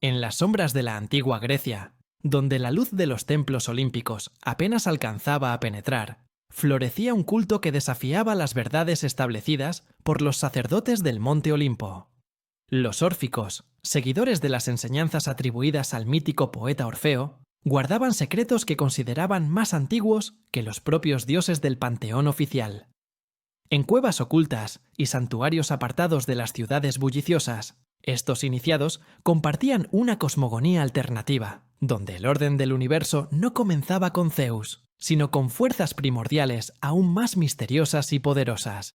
En las sombras de la antigua Grecia, donde la luz de los templos olímpicos apenas alcanzaba a penetrar, florecía un culto que desafiaba las verdades establecidas por los sacerdotes del Monte Olimpo. Los órficos, seguidores de las enseñanzas atribuidas al mítico poeta Orfeo, guardaban secretos que consideraban más antiguos que los propios dioses del panteón oficial. En cuevas ocultas y santuarios apartados de las ciudades bulliciosas, estos iniciados compartían una cosmogonía alternativa, donde el orden del universo no comenzaba con Zeus, sino con fuerzas primordiales aún más misteriosas y poderosas.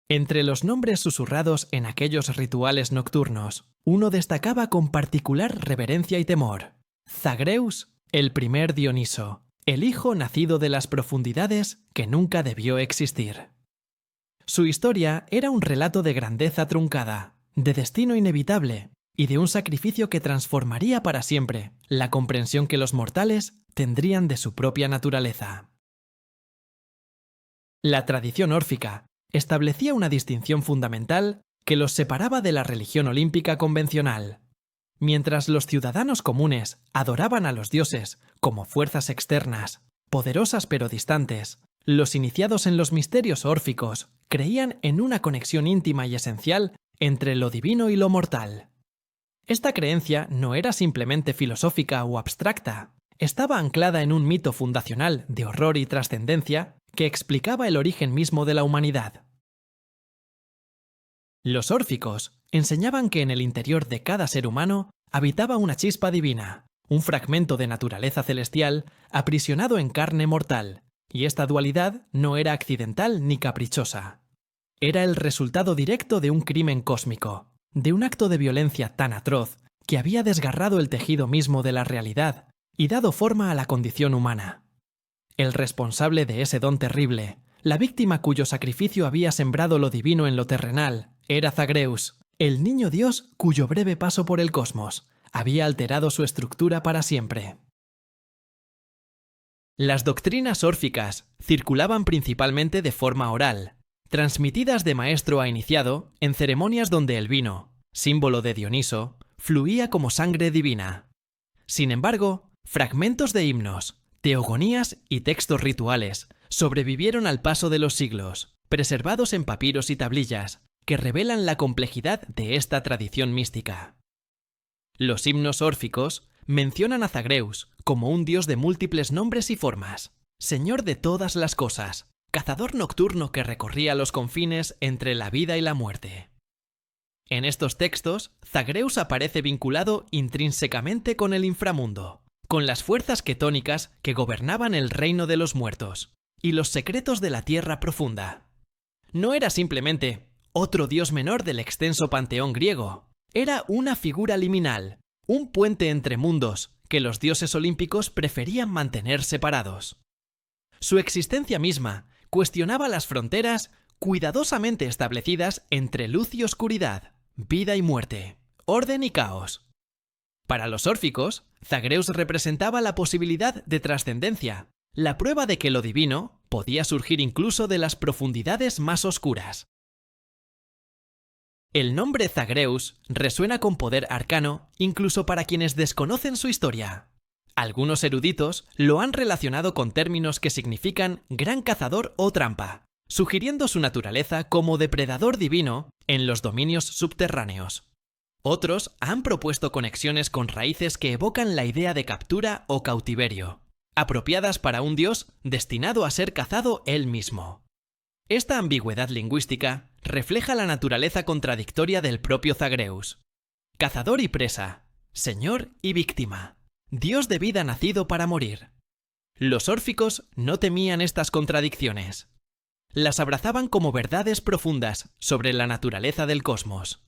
Entre los nombres susurrados en aquellos rituales nocturnos, uno destacaba con particular reverencia y temor: Zagreus, el primer Dioniso, el hijo nacido de las profundidades que nunca debió existir. Su historia era un relato de grandeza truncada, de destino inevitable y de un sacrificio que transformaría para siempre la comprensión que los mortales tendrían de su propia naturaleza. La tradición órfica establecía una distinción fundamental que los separaba de la religión olímpica convencional. Mientras los ciudadanos comunes adoraban a los dioses como fuerzas externas, poderosas pero distantes, los iniciados en los misterios órficos creían en una conexión íntima y esencial entre lo divino y lo mortal. Esta creencia no era simplemente filosófica o abstracta, estaba anclada en un mito fundacional de horror y trascendencia que explicaba el origen mismo de la humanidad. Los órficos enseñaban que en el interior de cada ser humano habitaba una chispa divina, un fragmento de naturaleza celestial aprisionado en carne mortal, y esta dualidad no era accidental ni caprichosa. Era el resultado directo de un crimen cósmico, de un acto de violencia tan atroz que había desgarrado el tejido mismo de la realidad y dado forma a la condición humana. El responsable de ese don terrible, la víctima cuyo sacrificio había sembrado lo divino en lo terrenal, era Zagreus, el niño dios cuyo breve paso por el cosmos había alterado su estructura para siempre. Las doctrinas órficas circulaban principalmente de forma oral, transmitidas de maestro a iniciado en ceremonias donde el vino, símbolo de Dioniso, fluía como sangre divina. Sin embargo, fragmentos de himnos, teogonías y textos rituales sobrevivieron al paso de los siglos, preservados en papiros y tablillas, que revelan la complejidad de esta tradición mística. Los himnos órficos mencionan a Zagreus como un dios de múltiples nombres y formas, señor de todas las cosas, cazador nocturno que recorría los confines entre la vida y la muerte. En estos textos, Zagreus aparece vinculado intrínsecamente con el inframundo, con las fuerzas quetónicas que gobernaban el reino de los muertos y los secretos de la tierra profunda. No era simplemente otro dios menor del extenso panteón griego, era una figura liminal, un puente entre mundos que los dioses olímpicos preferían mantener separados. Su existencia misma cuestionaba las fronteras cuidadosamente establecidas entre luz y oscuridad, vida y muerte, orden y caos. Para los órficos, Zagreus representaba la posibilidad de trascendencia, la prueba de que lo divino podía surgir incluso de las profundidades más oscuras. El nombre Zagreus resuena con poder arcano incluso para quienes desconocen su historia. Algunos eruditos lo han relacionado con términos que significan gran cazador o trampa, sugiriendo su naturaleza como depredador divino en los dominios subterráneos. Otros han propuesto conexiones con raíces que evocan la idea de captura o cautiverio, apropiadas para un dios destinado a ser cazado él mismo. Esta ambigüedad lingüística refleja la naturaleza contradictoria del propio Zagreus. Cazador y presa, señor y víctima, dios de vida nacido para morir. Los órficos no temían estas contradicciones. Las abrazaban como verdades profundas sobre la naturaleza del cosmos.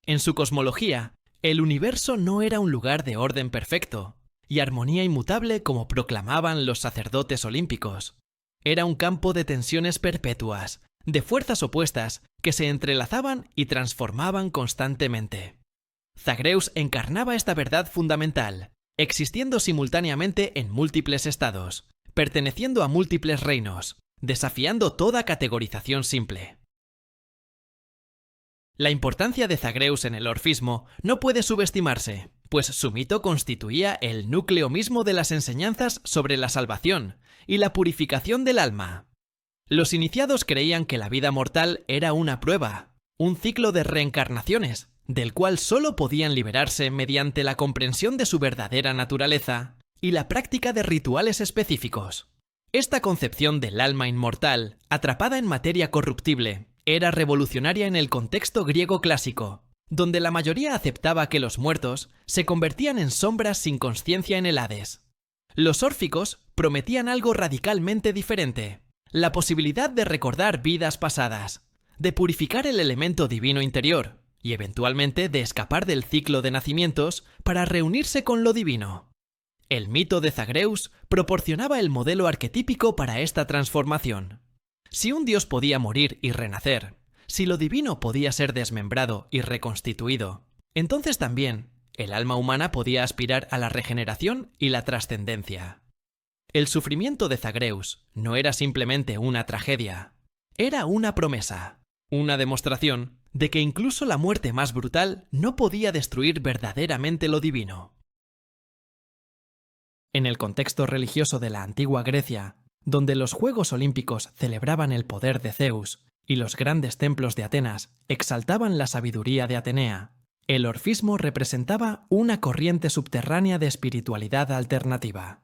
En su cosmología, el universo no era un lugar de orden perfecto y armonía inmutable como proclamaban los sacerdotes olímpicos. Era un campo de tensiones perpetuas, de fuerzas opuestas que se entrelazaban y transformaban constantemente. Zagreus encarnaba esta verdad fundamental, existiendo simultáneamente en múltiples estados, perteneciendo a múltiples reinos, desafiando toda categorización simple. La importancia de Zagreus en el orfismo no puede subestimarse, pues su mito constituía el núcleo mismo de las enseñanzas sobre la salvación y la purificación del alma. Los iniciados creían que la vida mortal era una prueba, un ciclo de reencarnaciones, del cual solo podían liberarse mediante la comprensión de su verdadera naturaleza y la práctica de rituales específicos. Esta concepción del alma inmortal, atrapada en materia corruptible, era revolucionaria en el contexto griego clásico, donde la mayoría aceptaba que los muertos se convertían en sombras sin conciencia en el Hades. Los órficos prometían algo radicalmente diferente: la posibilidad de recordar vidas pasadas, de purificar el elemento divino interior y eventualmente de escapar del ciclo de nacimientos para reunirse con lo divino. El mito de Zagreus proporcionaba el modelo arquetípico para esta transformación. Si un dios podía morir y renacer, si lo divino podía ser desmembrado y reconstituido, entonces también el alma humana podía aspirar a la regeneración y la trascendencia. El sufrimiento de Zagreus no era simplemente una tragedia, era una promesa, una demostración de que incluso la muerte más brutal no podía destruir verdaderamente lo divino. En el contexto religioso de la antigua Grecia, donde los Juegos Olímpicos celebraban el poder de Zeus y los grandes templos de Atenas exaltaban la sabiduría de Atenea, el orfismo representaba una corriente subterránea de espiritualidad alternativa.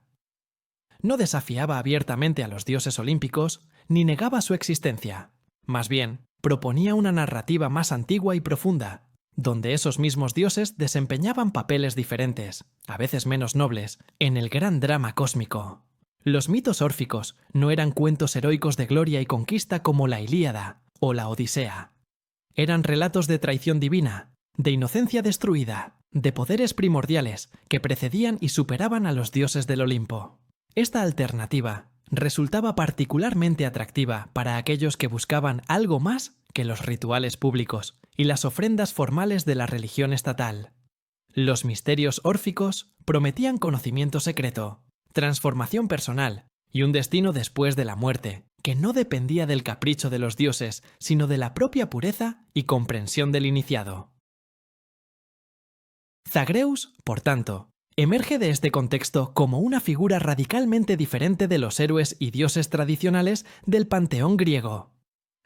No desafiaba abiertamente a los dioses olímpicos ni negaba su existencia. Más bien, proponía una narrativa más antigua y profunda, donde esos mismos dioses desempeñaban papeles diferentes, a veces menos nobles, en el gran drama cósmico. Los mitos órficos no eran cuentos heroicos de gloria y conquista como la Ilíada o la Odisea. Eran relatos de traición divina, de inocencia destruida, de poderes primordiales que precedían y superaban a los dioses del Olimpo. Esta alternativa resultaba particularmente atractiva para aquellos que buscaban algo más que los rituales públicos y las ofrendas formales de la religión estatal. Los misterios órficos prometían conocimiento secreto, transformación personal y un destino después de la muerte, que no dependía del capricho de los dioses, sino de la propia pureza y comprensión del iniciado. Zagreus, por tanto, emerge de este contexto como una figura radicalmente diferente de los héroes y dioses tradicionales del panteón griego.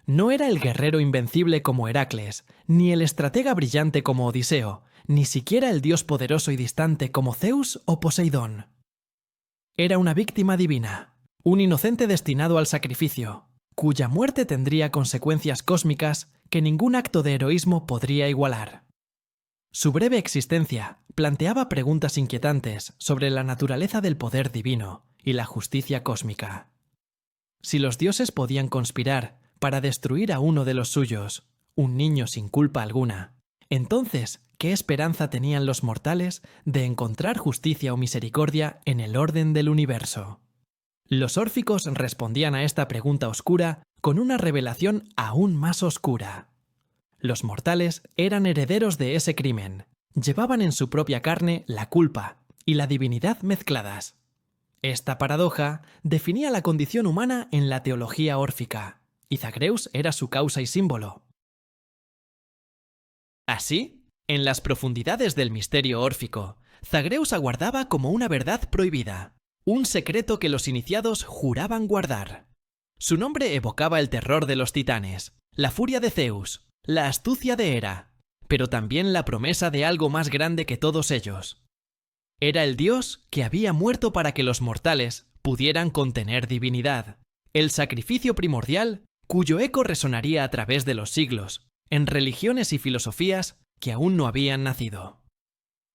No era el guerrero invencible como Heracles, ni el estratega brillante como Odiseo, ni siquiera el dios poderoso y distante como Zeus o Poseidón. Era una víctima divina, un inocente destinado al sacrificio, cuya muerte tendría consecuencias cósmicas que ningún acto de heroísmo podría igualar. Su breve existencia planteaba preguntas inquietantes sobre la naturaleza del poder divino y la justicia cósmica. Si los dioses podían conspirar para destruir a uno de los suyos, un niño sin culpa alguna, entonces, ¿qué esperanza tenían los mortales de encontrar justicia o misericordia en el orden del universo? Los órficos respondían a esta pregunta oscura con una revelación aún más oscura. Los mortales eran herederos de ese crimen, llevaban en su propia carne la culpa y la divinidad mezcladas. Esta paradoja definía la condición humana en la teología órfica, y Zagreus era su causa y símbolo. Así, en las profundidades del misterio órfico, Zagreus aguardaba como una verdad prohibida, un secreto que los iniciados juraban guardar. Su nombre evocaba el terror de los titanes, la furia de Zeus, la astucia de Hera, pero también la promesa de algo más grande que todos ellos. Era el dios que había muerto para que los mortales pudieran contener divinidad, el sacrificio primordial cuyo eco resonaría a través de los siglos, en religiones y filosofías que aún no habían nacido.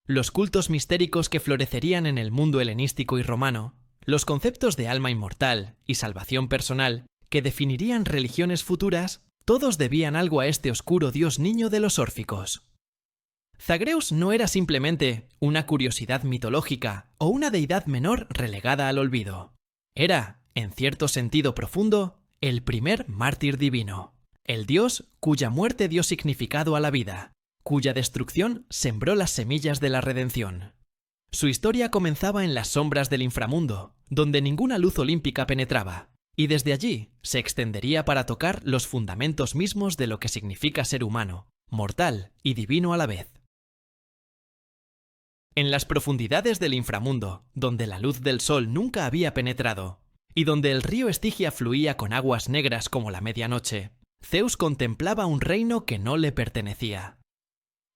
Los cultos mistéricos que florecerían en el mundo helenístico y romano, los conceptos de alma inmortal y salvación personal que definirían religiones futuras, todos debían algo a este oscuro dios niño de los órficos. Zagreus no era simplemente una curiosidad mitológica o una deidad menor relegada al olvido. Era, en cierto sentido profundo, el primer mártir divino, el dios cuya muerte dio significado a la vida, cuya destrucción sembró las semillas de la redención. Su historia comenzaba en las sombras del inframundo, donde ninguna luz olímpica penetraba, y desde allí se extendería para tocar los fundamentos mismos de lo que significa ser humano, mortal y divino a la vez. En las profundidades del inframundo, donde la luz del sol nunca había penetrado, y donde el río Estigia fluía con aguas negras como la medianoche, Zeus contemplaba un reino que no le pertenecía.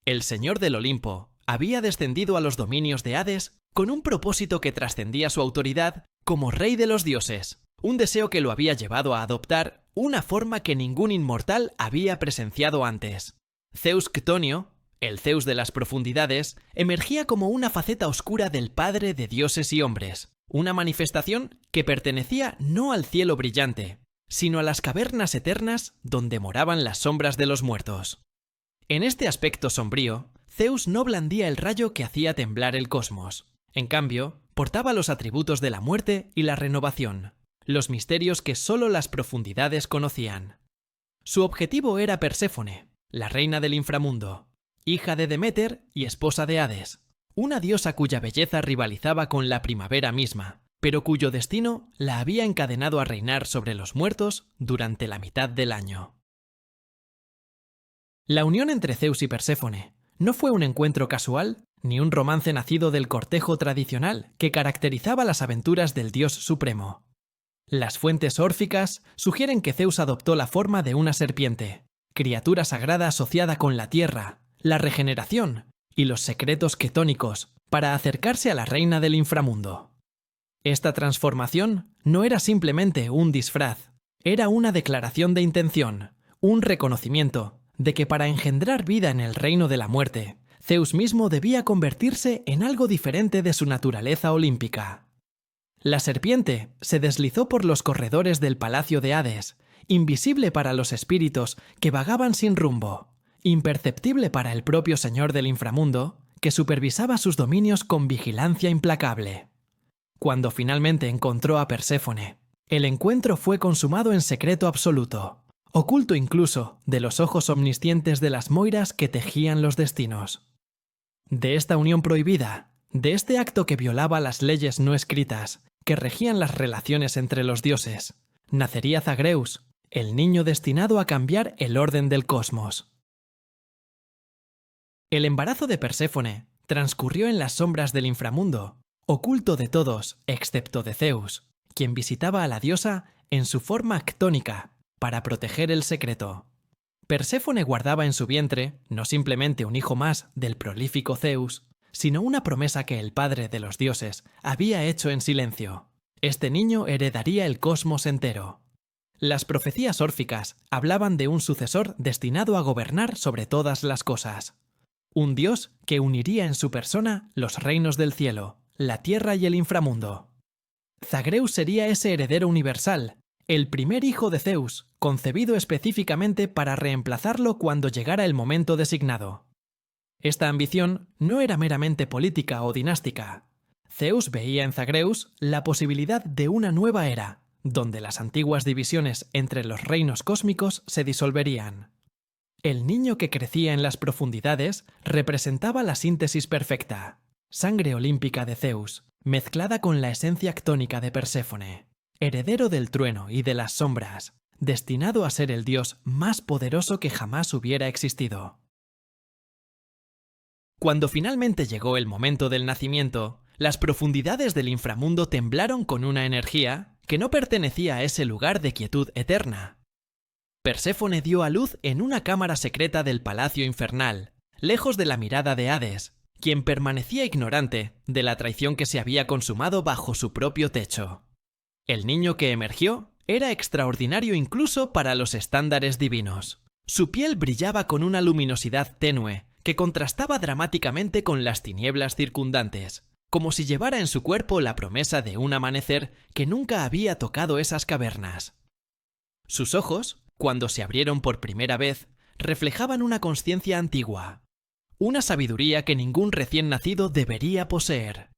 El señor del Olimpo había descendido a los dominios de Hades con un propósito que trascendía su autoridad como rey de los dioses, un deseo que lo había llevado a adoptar una forma que ningún inmortal había presenciado antes. Zeus Ctonio, el Zeus de las profundidades, emergía como una faceta oscura del padre de dioses y hombres, una manifestación que pertenecía no al cielo brillante, sino a las cavernas eternas donde moraban las sombras de los muertos. En este aspecto sombrío, Zeus no blandía el rayo que hacía temblar el cosmos. En cambio, portaba los atributos de la muerte y la renovación, los misterios que solo las profundidades conocían. Su objetivo era Perséfone, la reina del inframundo, hija de Deméter y esposa de Hades, una diosa cuya belleza rivalizaba con la primavera misma, pero cuyo destino la había encadenado a reinar sobre los muertos durante la mitad del año. La unión entre Zeus y Perséfone no fue un encuentro casual ni un romance nacido del cortejo tradicional que caracterizaba las aventuras del dios supremo. Las fuentes órficas sugieren que Zeus adoptó la forma de una serpiente, criatura sagrada asociada con la tierra, la regeneración y los secretos quetónicos para acercarse a la reina del inframundo. Esta transformación no era simplemente un disfraz, era una declaración de intención, un reconocimiento de que para engendrar vida en el reino de la muerte, Zeus mismo debía convertirse en algo diferente de su naturaleza olímpica. La serpiente se deslizó por los corredores del palacio de Hades, invisible para los espíritus que vagaban sin rumbo, imperceptible para el propio señor del inframundo, que supervisaba sus dominios con vigilancia implacable. Cuando finalmente encontró a Perséfone, el encuentro fue consumado en secreto absoluto, oculto incluso de los ojos omniscientes de las moiras que tejían los destinos. De esta unión prohibida, de este acto que violaba las leyes no escritas, que regían las relaciones entre los dioses, nacería Zagreus, el niño destinado a cambiar el orden del cosmos. El embarazo de Perséfone transcurrió en las sombras del inframundo, oculto de todos excepto de Zeus, quien visitaba a la diosa en su forma ctónica para proteger el secreto. Perséfone guardaba en su vientre no simplemente un hijo más del prolífico Zeus, sino una promesa que el padre de los dioses había hecho en silencio. Este niño heredaría el cosmos entero. Las profecías órficas hablaban de un sucesor destinado a gobernar sobre todas las cosas. Un dios que uniría en su persona los reinos del cielo, la tierra y el inframundo. Zagreus sería ese heredero universal, el primer hijo de Zeus, concebido específicamente para reemplazarlo cuando llegara el momento designado. Esta ambición no era meramente política o dinástica. Zeus veía en Zagreus la posibilidad de una nueva era, donde las antiguas divisiones entre los reinos cósmicos se disolverían. El niño que crecía en las profundidades representaba la síntesis perfecta, sangre olímpica de Zeus, mezclada con la esencia ctónica de Perséfone, heredero del trueno y de las sombras, destinado a ser el dios más poderoso que jamás hubiera existido. Cuando finalmente llegó el momento del nacimiento, las profundidades del inframundo temblaron con una energía que no pertenecía a ese lugar de quietud eterna. Perséfone dio a luz en una cámara secreta del palacio infernal, lejos de la mirada de Hades, quien permanecía ignorante de la traición que se había consumado bajo su propio techo. El niño que emergió era extraordinario incluso para los estándares divinos. Su piel brillaba con una luminosidad tenue que contrastaba dramáticamente con las tinieblas circundantes, como si llevara en su cuerpo la promesa de un amanecer que nunca había tocado esas cavernas. Sus ojos, cuando se abrieron por primera vez, reflejaban una conciencia antigua, una sabiduría que ningún recién nacido debería poseer.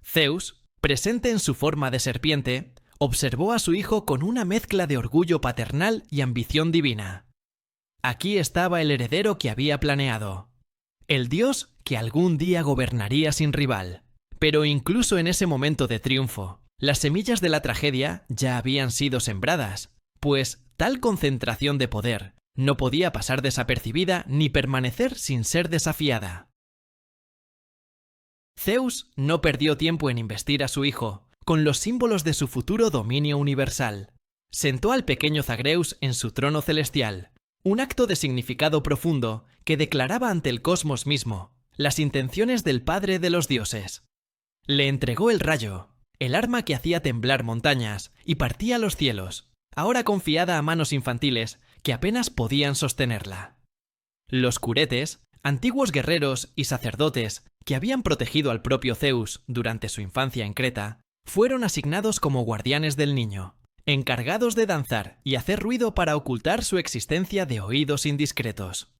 Zeus, presente en su forma de serpiente, observó a su hijo con una mezcla de orgullo paternal y ambición divina. Aquí estaba el heredero que había planeado, el dios que algún día gobernaría sin rival. Pero incluso en ese momento de triunfo, las semillas de la tragedia ya habían sido sembradas, pues tal concentración de poder No podía pasar desapercibida ni permanecer sin ser desafiada. Zeus no perdió tiempo en investir a su hijo con los símbolos de su futuro dominio universal. Sentó al pequeño Zagreus en su trono celestial, un acto de significado profundo que declaraba ante el cosmos mismo las intenciones del padre de los dioses. Le entregó el rayo, el arma que hacía temblar montañas y partía los cielos, ahora confiada a manos infantiles que apenas podían sostenerla. Los curetes, antiguos guerreros y sacerdotes que habían protegido al propio Zeus durante su infancia en Creta, fueron asignados como guardianes del niño, encargados de danzar y hacer ruido para ocultar su existencia de oídos indiscretos.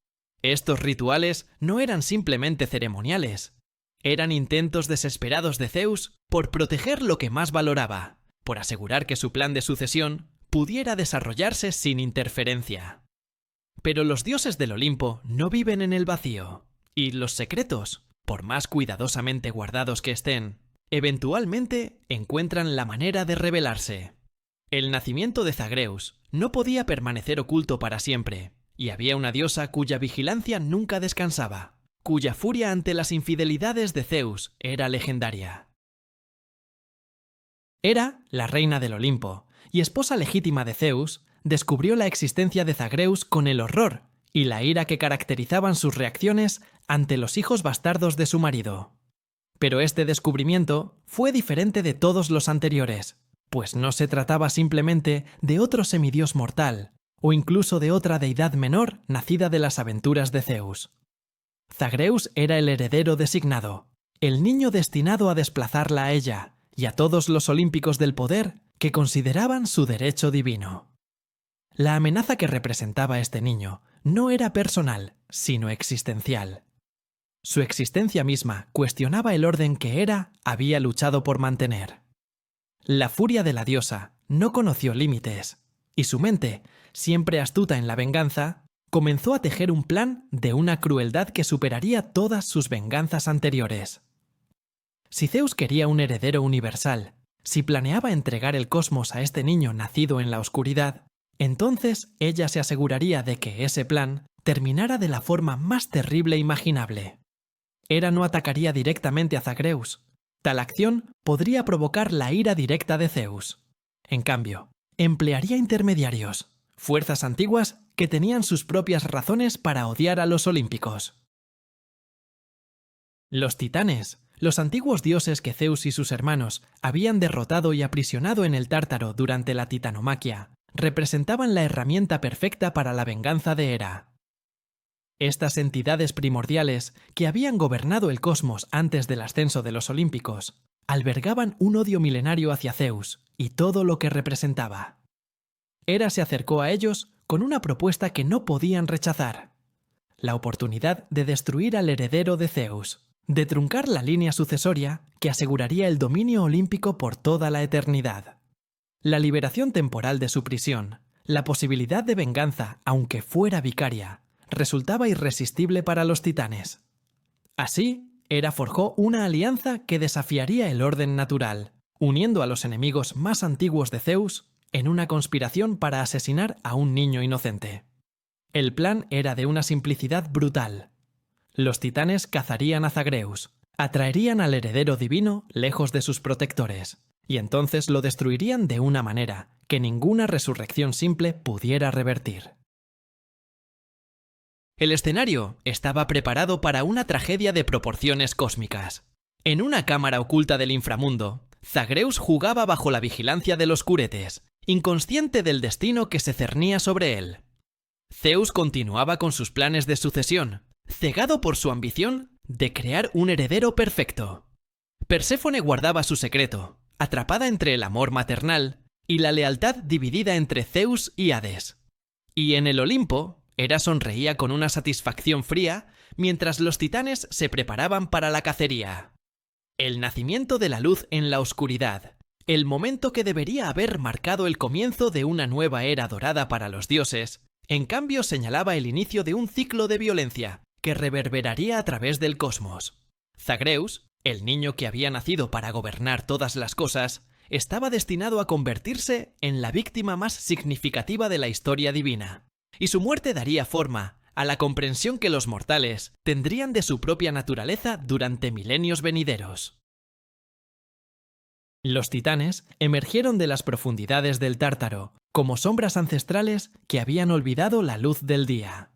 Estos rituales no eran simplemente ceremoniales, eran intentos desesperados de Zeus por proteger lo que más valoraba, por asegurar que su plan de sucesión pudiera desarrollarse sin interferencia. Pero los dioses del Olimpo no viven en el vacío, y los secretos, por más cuidadosamente guardados que estén, eventualmente encuentran la manera de revelarse. El nacimiento de Zagreus no podía permanecer oculto para siempre, y había una diosa cuya vigilancia nunca descansaba, cuya furia ante las infidelidades de Zeus era legendaria. Hera, la reina del Olimpo, y esposa legítima de Zeus, descubrió la existencia de Zagreus con el horror y la ira que caracterizaban sus reacciones ante los hijos bastardos de su marido. Pero este descubrimiento fue diferente de todos los anteriores, pues no se trataba simplemente de otro semidios mortal, o incluso de otra deidad menor nacida de las aventuras de Zeus. Zagreus era el heredero designado, el niño destinado a desplazarla a ella y a todos los olímpicos del poder que consideraban su derecho divino. La amenaza que representaba este niño no era personal, sino existencial. Su existencia misma cuestionaba el orden que Hera había luchado por mantener. La furia de la diosa no conoció límites, y su mente, siempre astuta en la venganza, comenzó a tejer un plan de una crueldad que superaría todas sus venganzas anteriores. Si Zeus quería un heredero universal, si planeaba entregar el cosmos a este niño nacido en la oscuridad, entonces ella se aseguraría de que ese plan terminara de la forma más terrible imaginable. Hera no atacaría directamente a Zagreus. Tal acción podría provocar la ira directa de Zeus. En cambio, emplearía intermediarios, fuerzas antiguas que tenían sus propias razones para odiar a los olímpicos. Los titanes, los antiguos dioses que Zeus y sus hermanos habían derrotado y aprisionado en el Tártaro durante la titanomaquia, representaban la herramienta perfecta para la venganza de Hera. Estas entidades primordiales, que habían gobernado el cosmos antes del ascenso de los olímpicos, albergaban un odio milenario hacia Zeus y todo lo que representaba. Hera se acercó a ellos con una propuesta que no podían rechazar: la oportunidad de destruir al heredero de Zeus, de truncar la línea sucesoria que aseguraría el dominio olímpico por toda la eternidad. La liberación temporal de su prisión, la posibilidad de venganza, aunque fuera vicaria, resultaba irresistible para los titanes. Así, Hera forjó una alianza que desafiaría el orden natural, uniendo a los enemigos más antiguos de Zeus en una conspiración para asesinar a un niño inocente. El plan era de una simplicidad brutal. Los titanes cazarían a Zagreus, atraerían al heredero divino lejos de sus protectores, y entonces lo destruirían de una manera que ninguna resurrección simple pudiera revertir. El escenario estaba preparado para una tragedia de proporciones cósmicas. En una cámara oculta del inframundo, Zagreus jugaba bajo la vigilancia de los curetes, inconsciente del destino que se cernía sobre él. Zeus continuaba con sus planes de sucesión, cegado por su ambición de crear un heredero perfecto. Perséfone guardaba su secreto, atrapada entre el amor maternal y la lealtad dividida entre Zeus y Hades. Y en el Olimpo, Hera sonreía con una satisfacción fría mientras los titanes se preparaban para la cacería. El nacimiento de la luz en la oscuridad, el momento que debería haber marcado el comienzo de una nueva era dorada para los dioses, en cambio señalaba el inicio de un ciclo de violencia que reverberaría a través del cosmos. Zagreus, el niño que había nacido para gobernar todas las cosas, estaba destinado a convertirse en la víctima más significativa de la historia divina. y su muerte daría forma a la comprensión que los mortales tendrían de su propia naturaleza durante milenios venideros. Los titanes emergieron de las profundidades del Tártaro como sombras ancestrales que habían olvidado la luz del día.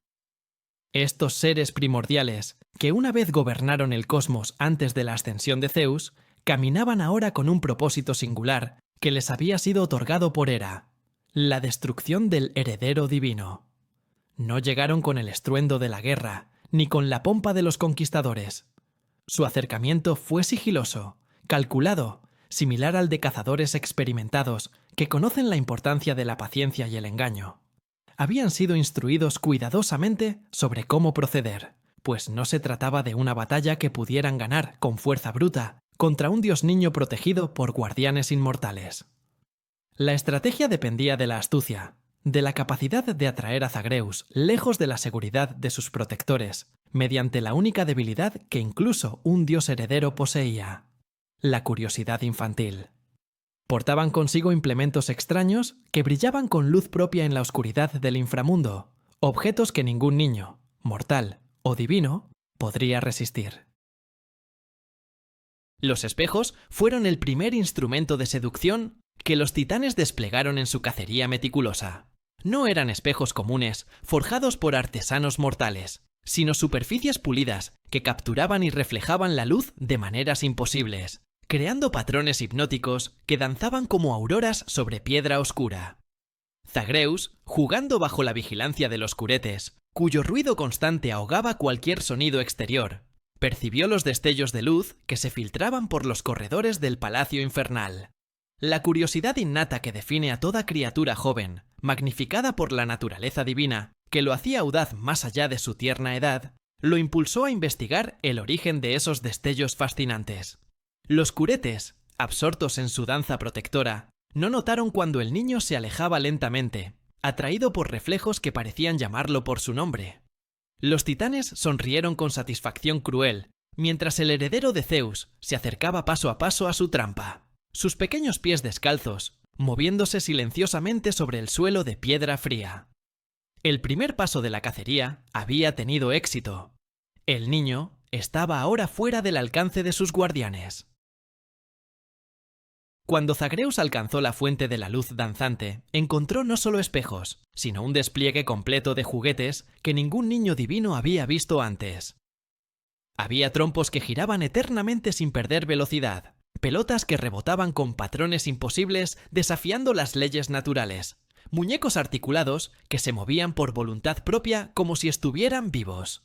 Estos seres primordiales, que una vez gobernaron el cosmos antes de la ascensión de Zeus, caminaban ahora con un propósito singular que les había sido otorgado por Hera: la destrucción del heredero divino. No llegaron con el estruendo de la guerra, ni con la pompa de los conquistadores. Su acercamiento fue sigiloso, calculado, similar al de cazadores experimentados que conocen la importancia de la paciencia y el engaño. Habían sido instruidos cuidadosamente sobre cómo proceder, pues no se trataba de una batalla que pudieran ganar con fuerza bruta contra un dios niño protegido por guardianes inmortales. La estrategia dependía de la astucia, de la capacidad de atraer a Zagreus lejos de la seguridad de sus protectores, mediante la única debilidad que incluso un dios heredero poseía: la curiosidad infantil. Portaban consigo implementos extraños que brillaban con luz propia en la oscuridad del inframundo, objetos que ningún niño, mortal o divino, podría resistir. Los espejos fueron el primer instrumento de seducción que los titanes desplegaron en su cacería meticulosa. No eran espejos comunes, forjados por artesanos mortales, sino superficies pulidas que capturaban y reflejaban la luz de maneras imposibles, creando patrones hipnóticos que danzaban como auroras sobre piedra oscura. Zagreus, jugando bajo la vigilancia de los curetes, cuyo ruido constante ahogaba cualquier sonido exterior, percibió los destellos de luz que se filtraban por los corredores del palacio infernal. La curiosidad innata que define a toda criatura joven, magnificada por la naturaleza divina, que lo hacía audaz más allá de su tierna edad, lo impulsó a investigar el origen de esos destellos fascinantes. Los curetes, absortos en su danza protectora, no notaron cuando el niño se alejaba lentamente, atraído por reflejos que parecían llamarlo por su nombre. Los titanes sonrieron con satisfacción cruel, mientras el heredero de Zeus se acercaba paso a paso a su trampa, sus pequeños pies descalzos, moviéndose silenciosamente sobre el suelo de piedra fría. El primer paso de la cacería había tenido éxito. El niño estaba ahora fuera del alcance de sus guardianes. Cuando Zagreus alcanzó la fuente de la luz danzante, encontró no solo espejos, sino un despliegue completo de juguetes que ningún niño divino había visto antes. Había trompos que giraban eternamente sin perder velocidad, pelotas que rebotaban con patrones imposibles desafiando las leyes naturales, muñecos articulados que se movían por voluntad propia como si estuvieran vivos.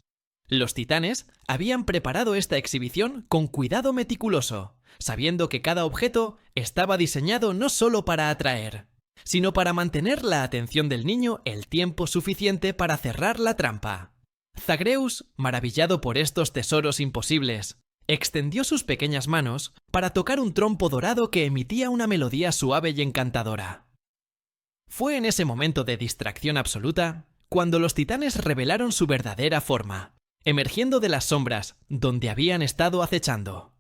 Los titanes habían preparado esta exhibición con cuidado meticuloso, sabiendo que cada objeto estaba diseñado no solo para atraer, sino para mantener la atención del niño el tiempo suficiente para cerrar la trampa. Zagreus, maravillado por estos tesoros imposibles, extendió sus pequeñas manos para tocar un trompo dorado que emitía una melodía suave y encantadora. Fue en ese momento de distracción absoluta cuando los titanes revelaron su verdadera forma, emergiendo de las sombras donde habían estado acechando.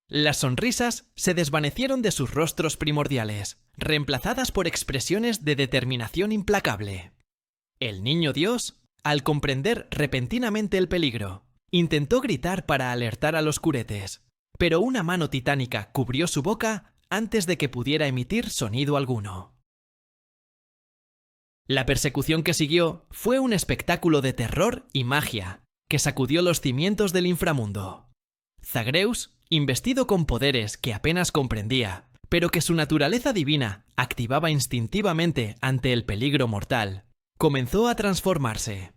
Las sonrisas se desvanecieron de sus rostros primordiales, reemplazadas por expresiones de determinación implacable. El niño dios, al comprender repentinamente el peligro, intentó gritar para alertar a los curetes, pero una mano titánica cubrió su boca antes de que pudiera emitir sonido alguno. La persecución que siguió fue un espectáculo de terror y magia que sacudió los cimientos del inframundo. Zagreus, investido con poderes que apenas comprendía, pero que su naturaleza divina activaba instintivamente ante el peligro mortal, comenzó a transformarse.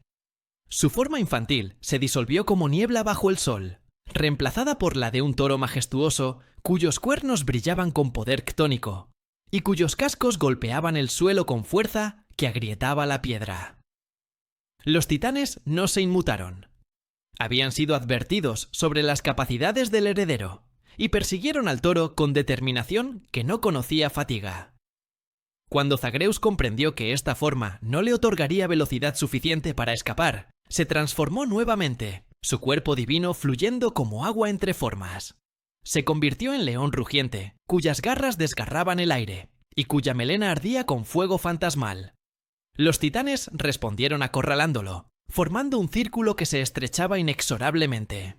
Su forma infantil se disolvió como niebla bajo el sol, reemplazada por la de un toro majestuoso cuyos cuernos brillaban con poder ctónico y cuyos cascos golpeaban el suelo con fuerza que agrietaba la piedra. Los titanes no se inmutaron. Habían sido advertidos sobre las capacidades del heredero y persiguieron al toro con determinación que no conocía fatiga. Cuando Zagreus comprendió que esta forma no le otorgaría velocidad suficiente para escapar, se transformó nuevamente, su cuerpo divino fluyendo como agua entre formas. Se convirtió en león rugiente, cuyas garras desgarraban el aire y cuya melena ardía con fuego fantasmal. Los titanes respondieron acorralándolo, formando un círculo que se estrechaba inexorablemente.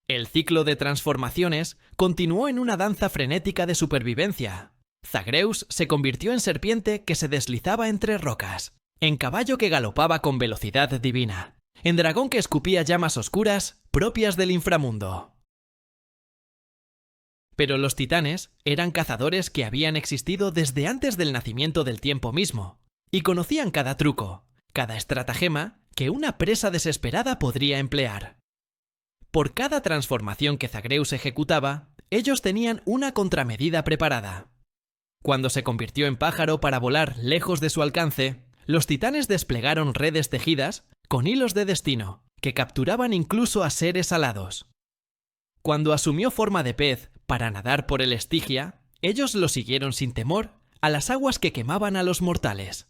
El ciclo de transformaciones continuó en una danza frenética de supervivencia. Zagreus se convirtió en serpiente que se deslizaba entre rocas, en caballo que galopaba con velocidad divina, en dragón que escupía llamas oscuras propias del inframundo. Pero los titanes eran cazadores que habían existido desde antes del nacimiento del tiempo mismo, y conocían cada truco, cada estratagema que una presa desesperada podría emplear. Por cada transformación que Zagreus ejecutaba, ellos tenían una contramedida preparada. Cuando se convirtió en pájaro para volar lejos de su alcance, los titanes desplegaron redes tejidas con hilos de destino, que capturaban incluso a seres alados. Cuando asumió forma de pez para nadar por el Estigia, ellos lo siguieron sin temor a las aguas que quemaban a los mortales.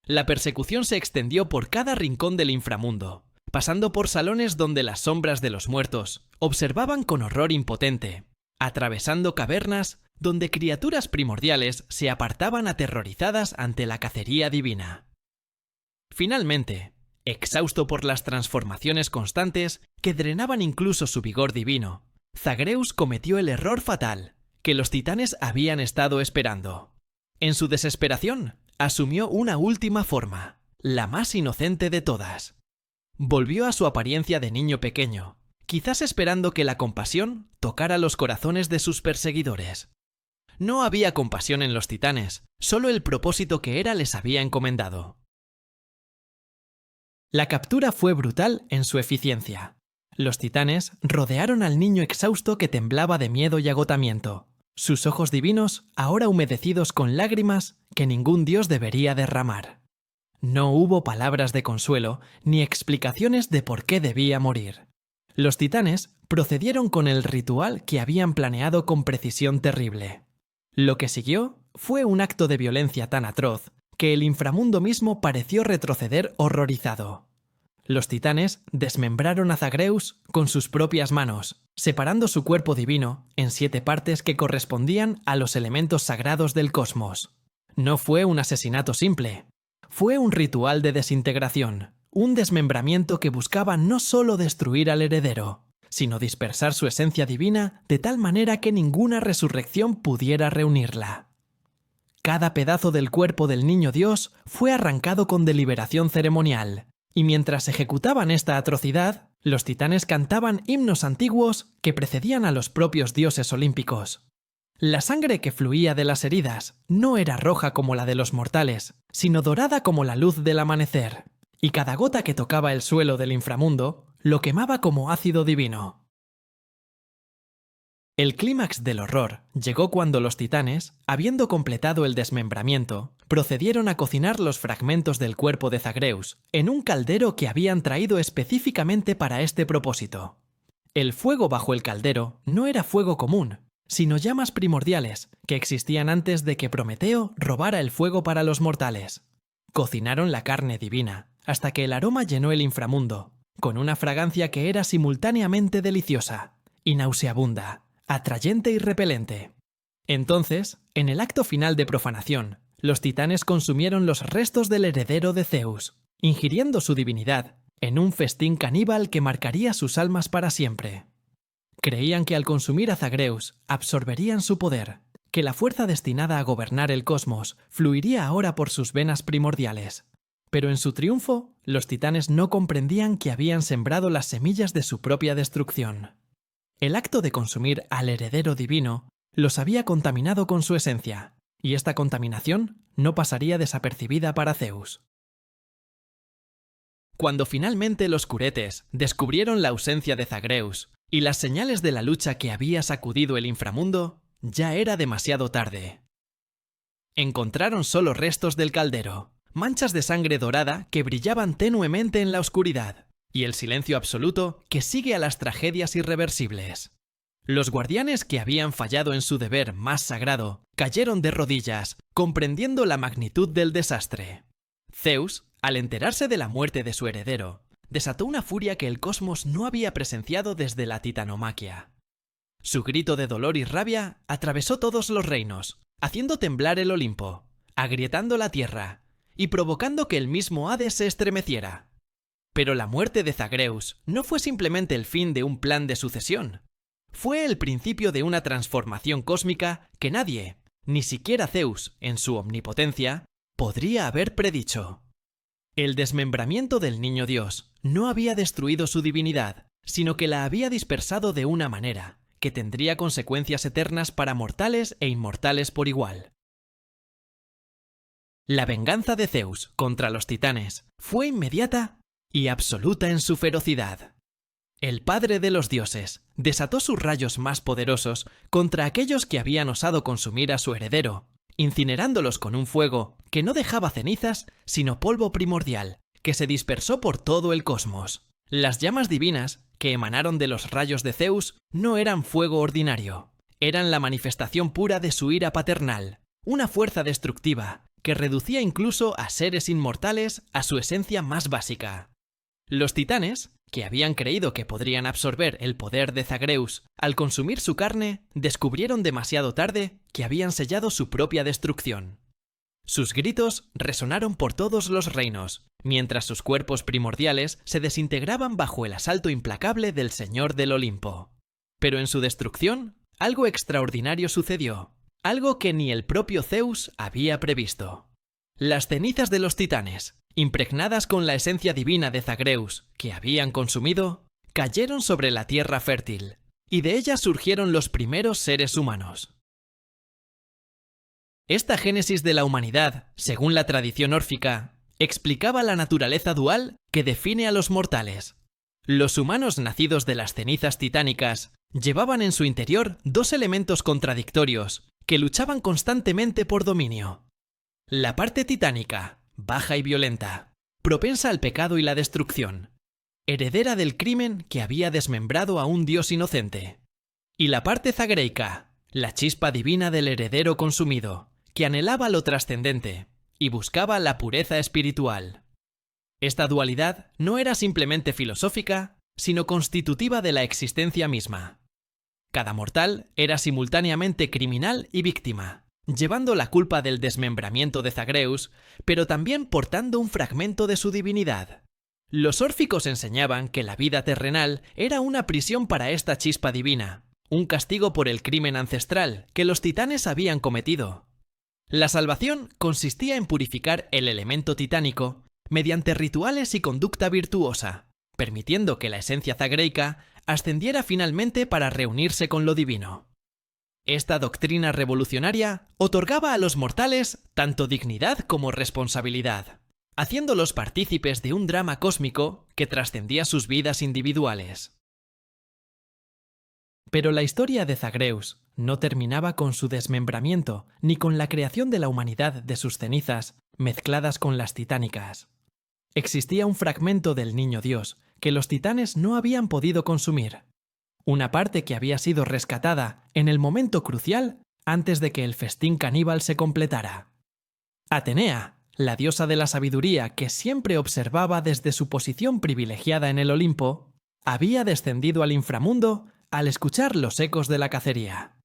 La persecución se extendió por cada rincón del inframundo, pasando por salones donde las sombras de los muertos observaban con horror impotente, atravesando cavernas donde criaturas primordiales se apartaban aterrorizadas ante la cacería divina. Finalmente, exhausto por las transformaciones constantes que drenaban incluso su vigor divino, Zagreus cometió el error fatal que los titanes habían estado esperando. En su desesperación, asumió una última forma, la más inocente de todas. Volvió a su apariencia de niño pequeño, quizás esperando que la compasión tocara los corazones de sus perseguidores. No había compasión en los titanes, solo el propósito que Hera les había encomendado. La captura fue brutal en su eficiencia. Los titanes rodearon al niño exhausto que temblaba de miedo y agotamiento, sus ojos divinos ahora humedecidos con lágrimas que ningún dios debería derramar. No hubo palabras de consuelo ni explicaciones de por qué debía morir. Los titanes procedieron con el ritual que habían planeado con precisión terrible. Lo que siguió fue un acto de violencia tan atroz que el inframundo mismo pareció retroceder horrorizado. Los titanes desmembraron a Zagreus con sus propias manos, separando su cuerpo divino en 7 partes que correspondían a los elementos sagrados del cosmos. No fue un asesinato simple, fue un ritual de desintegración, un desmembramiento que buscaba no solo destruir al heredero, sino dispersar su esencia divina de tal manera que ninguna resurrección pudiera reunirla. Cada pedazo del cuerpo del niño Dios fue arrancado con deliberación ceremonial, y mientras ejecutaban esta atrocidad, los titanes cantaban himnos antiguos que precedían a los propios dioses olímpicos. La sangre que fluía de las heridas no era roja como la de los mortales, sino dorada como la luz del amanecer, y cada gota que tocaba el suelo del inframundo lo quemaba como ácido divino. El clímax del horror llegó cuando los titanes, habiendo completado el desmembramiento, procedieron a cocinar los fragmentos del cuerpo de Zagreus en un caldero que habían traído específicamente para este propósito. El fuego bajo el caldero no era fuego común, sino llamas primordiales que existían antes de que Prometeo robara el fuego para los mortales. Cocinaron la carne divina hasta que el aroma llenó el inframundo, con una fragancia que era simultáneamente deliciosa y nauseabunda, atrayente y repelente. Entonces, en el acto final de profanación, los titanes consumieron los restos del heredero de Zeus, ingiriendo su divinidad en un festín caníbal que marcaría sus almas para siempre. Creían que al consumir a Zagreus absorberían su poder, que la fuerza destinada a gobernar el cosmos fluiría ahora por sus venas primordiales. Pero en su triunfo, los titanes no comprendían que habían sembrado las semillas de su propia destrucción. El acto de consumir al heredero divino los había contaminado con su esencia, y esta contaminación no pasaría desapercibida para Zeus. Cuando finalmente los curetes descubrieron la ausencia de Zagreus y las señales de la lucha que había sacudido el inframundo, ya era demasiado tarde. Encontraron solo restos del caldero, manchas de sangre dorada que brillaban tenuemente en la oscuridad, y el silencio absoluto que sigue a las tragedias irreversibles. Los guardianes que habían fallado en su deber más sagrado cayeron de rodillas, comprendiendo la magnitud del desastre. Zeus, al enterarse de la muerte de su heredero, desató una furia que el cosmos no había presenciado desde la titanomaquia. Su grito de dolor y rabia atravesó todos los reinos, haciendo temblar el Olimpo, agrietando la tierra y provocando que el mismo Hades se estremeciera. Pero la muerte de Zagreus no fue simplemente el fin de un plan de sucesión. Fue el principio de una transformación cósmica que nadie, ni siquiera Zeus, en su omnipotencia, podría haber predicho. El desmembramiento del niño Dios no había destruido su divinidad, sino que la había dispersado de una manera que tendría consecuencias eternas para mortales e inmortales por igual. La venganza de Zeus contra los titanes fue inmediata y absoluta en su ferocidad. El padre de los dioses desató sus rayos más poderosos contra aquellos que habían osado consumir a su heredero, incinerándolos con un fuego que no dejaba cenizas sino polvo primordial, que se dispersó por todo el cosmos. Las llamas divinas que emanaron de los rayos de Zeus no eran fuego ordinario, eran la manifestación pura de su ira paternal, una fuerza destructiva que reducía incluso a seres inmortales a su esencia más básica. Los titanes, que habían creído que podrían absorber el poder de Zagreus al consumir su carne, descubrieron demasiado tarde que habían sellado su propia destrucción. Sus gritos resonaron por todos los reinos, mientras sus cuerpos primordiales se desintegraban bajo el asalto implacable del Señor del Olimpo. Pero en su destrucción, algo extraordinario sucedió, algo que ni el propio Zeus había previsto. Las cenizas de los titanes, impregnadas con la esencia divina de Zagreus que habían consumido, cayeron sobre la tierra fértil, y de ellas surgieron los primeros seres humanos. Esta génesis de la humanidad, según la tradición órfica, explicaba la naturaleza dual que define a los mortales. Los humanos nacidos de las cenizas titánicas llevaban en su interior dos elementos contradictorios que luchaban constantemente por dominio. La parte titánica, baja y violenta, propensa al pecado y la destrucción, heredera del crimen que había desmembrado a un dios inocente. Y la parte zagreica, la chispa divina del heredero consumido, que anhelaba lo trascendente y buscaba la pureza espiritual. Esta dualidad no era simplemente filosófica, sino constitutiva de la existencia misma. Cada mortal era simultáneamente criminal y víctima, llevando la culpa del desmembramiento de Zagreus, pero también portando un fragmento de su divinidad. Los órficos enseñaban que la vida terrenal era una prisión para esta chispa divina, un castigo por el crimen ancestral que los titanes habían cometido. La salvación consistía en purificar el elemento titánico mediante rituales y conducta virtuosa, permitiendo que la esencia zagreica ascendiera finalmente para reunirse con lo divino. Esta doctrina revolucionaria otorgaba a los mortales tanto dignidad como responsabilidad, haciéndolos partícipes de un drama cósmico que trascendía sus vidas individuales. Pero la historia de Zagreus no terminaba con su desmembramiento ni con la creación de la humanidad de sus cenizas mezcladas con las titánicas. Existía un fragmento del niño Dios que los titanes no habían podido consumir. Una parte que había sido rescatada en el momento crucial antes de que el festín caníbal se completara. Atenea, la diosa de la sabiduría que siempre observaba desde su posición privilegiada en el Olimpo, había descendido al inframundo al escuchar los ecos de la cacería.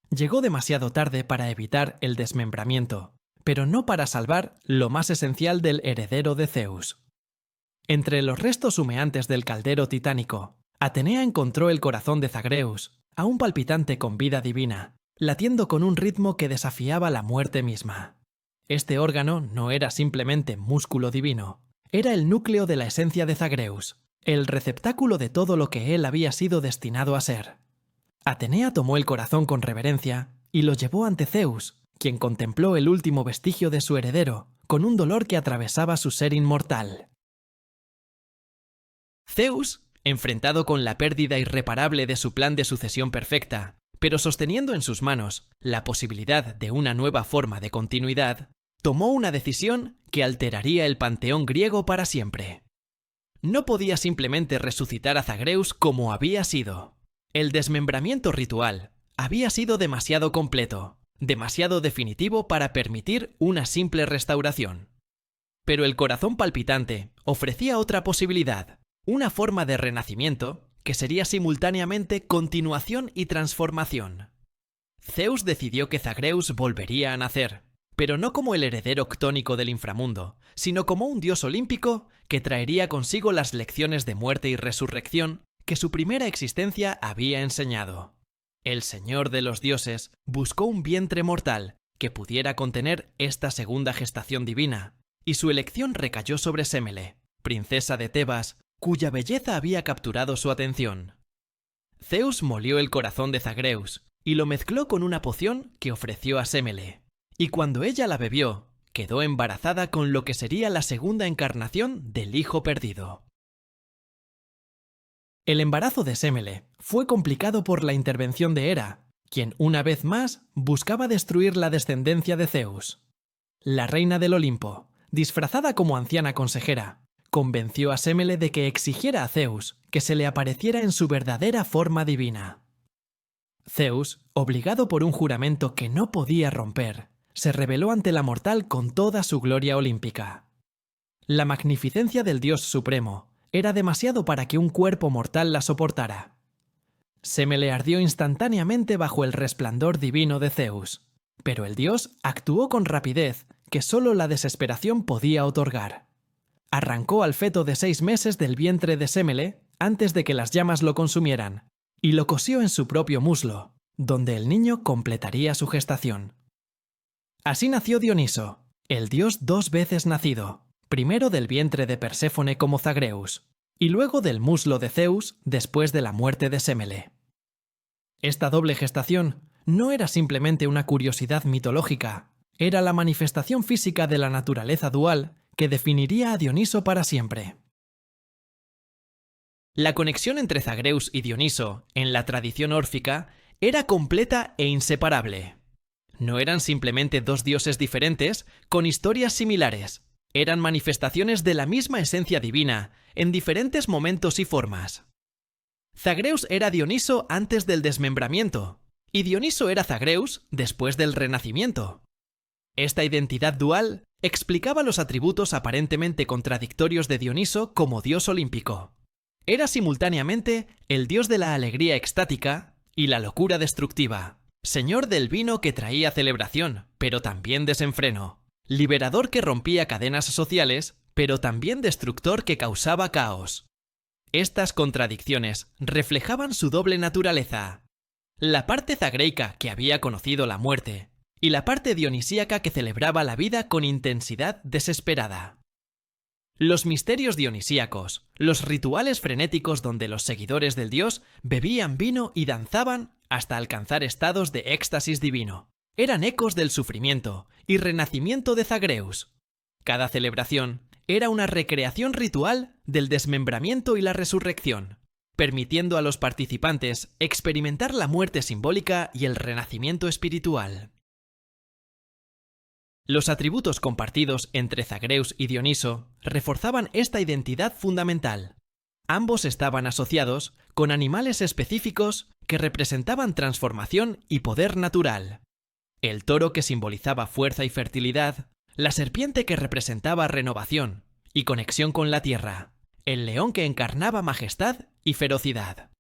Llegó demasiado tarde para evitar el desmembramiento, pero no para salvar lo más esencial del heredero de Zeus. Entre los restos humeantes del caldero titánico, Atenea encontró el corazón de Zagreus, aún palpitante con vida divina, latiendo con un ritmo que desafiaba la muerte misma. Este órgano no era simplemente músculo divino, era el núcleo de la esencia de Zagreus, el receptáculo de todo lo que él había sido destinado a ser. Atenea tomó el corazón con reverencia y lo llevó ante Zeus, quien contempló el último vestigio de su heredero, con un dolor que atravesaba su ser inmortal. Zeus, enfrentado con la pérdida irreparable de su plan de sucesión perfecta, pero sosteniendo en sus manos la posibilidad de una nueva forma de continuidad, tomó una decisión que alteraría el panteón griego para siempre. No podía simplemente resucitar a Zagreus como había sido. El desmembramiento ritual había sido demasiado completo, demasiado definitivo para permitir una simple restauración. Pero el corazón palpitante ofrecía otra posibilidad, una forma de renacimiento que sería simultáneamente continuación y transformación. Zeus decidió que Zagreus volvería a nacer, pero no como el heredero ctónico del inframundo, sino como un dios olímpico que traería consigo las lecciones de muerte y resurrección que su primera existencia había enseñado. El Señor de los dioses buscó un vientre mortal que pudiera contener esta segunda gestación divina, y su elección recayó sobre Sémele, princesa de Tebas, cuya belleza había capturado su atención. Zeus molió el corazón de Zagreus y lo mezcló con una poción que ofreció a Sémele, y cuando ella la bebió, quedó embarazada con lo que sería la segunda encarnación del hijo perdido. El embarazo de Sémele fue complicado por la intervención de Hera, quien una vez más buscaba destruir la descendencia de Zeus. La reina del Olimpo, disfrazada como anciana consejera, convenció a Sémele de que exigiera a Zeus que se le apareciera en su verdadera forma divina. Zeus, obligado por un juramento que no podía romper, se rebeló ante la mortal con toda su gloria olímpica. La magnificencia del dios supremo era demasiado para que un cuerpo mortal la soportara. Sémele ardió instantáneamente bajo el resplandor divino de Zeus, pero el dios actuó con rapidez que solo la desesperación podía otorgar. Arrancó al feto de 6 meses del vientre de Sémele antes de que las llamas lo consumieran, y lo cosió en su propio muslo, donde el niño completaría su gestación. Así nació Dioniso, el dios 2 veces nacido, primero del vientre de Perséfone como Zagreus, y luego del muslo de Zeus después de la muerte de Sémele. Esta doble gestación no era simplemente una curiosidad mitológica, era la manifestación física de la naturaleza dual que definiría a Dioniso para siempre. La conexión entre Zagreus y Dioniso, en la tradición órfica, era completa e inseparable. No eran simplemente 2 dioses diferentes con historias similares, eran manifestaciones de la misma esencia divina, en diferentes momentos y formas. Zagreus era Dioniso antes del desmembramiento, y Dioniso era Zagreus después del renacimiento. Esta identidad dual explicaba los atributos aparentemente contradictorios de Dioniso como dios olímpico. Era simultáneamente el dios de la alegría extática y la locura destructiva, señor del vino que traía celebración, pero también desenfreno, liberador que rompía cadenas sociales, pero también destructor que causaba caos. Estas contradicciones reflejaban su doble naturaleza, la parte zagreica que había conocido la muerte, y la parte dionisíaca que celebraba la vida con intensidad desesperada. Los misterios dionisíacos, los rituales frenéticos donde los seguidores del dios bebían vino y danzaban hasta alcanzar estados de éxtasis divino, eran ecos del sufrimiento y renacimiento de Zagreus. Cada celebración era una recreación ritual del desmembramiento y la resurrección, permitiendo a los participantes experimentar la muerte simbólica y el renacimiento espiritual. Los atributos compartidos entre Zagreus y Dioniso reforzaban esta identidad fundamental. Ambos estaban asociados con animales específicos que representaban transformación y poder natural. El toro que simbolizaba fuerza y fertilidad, la serpiente que representaba renovación y conexión con la tierra, el león que encarnaba majestad y ferocidad.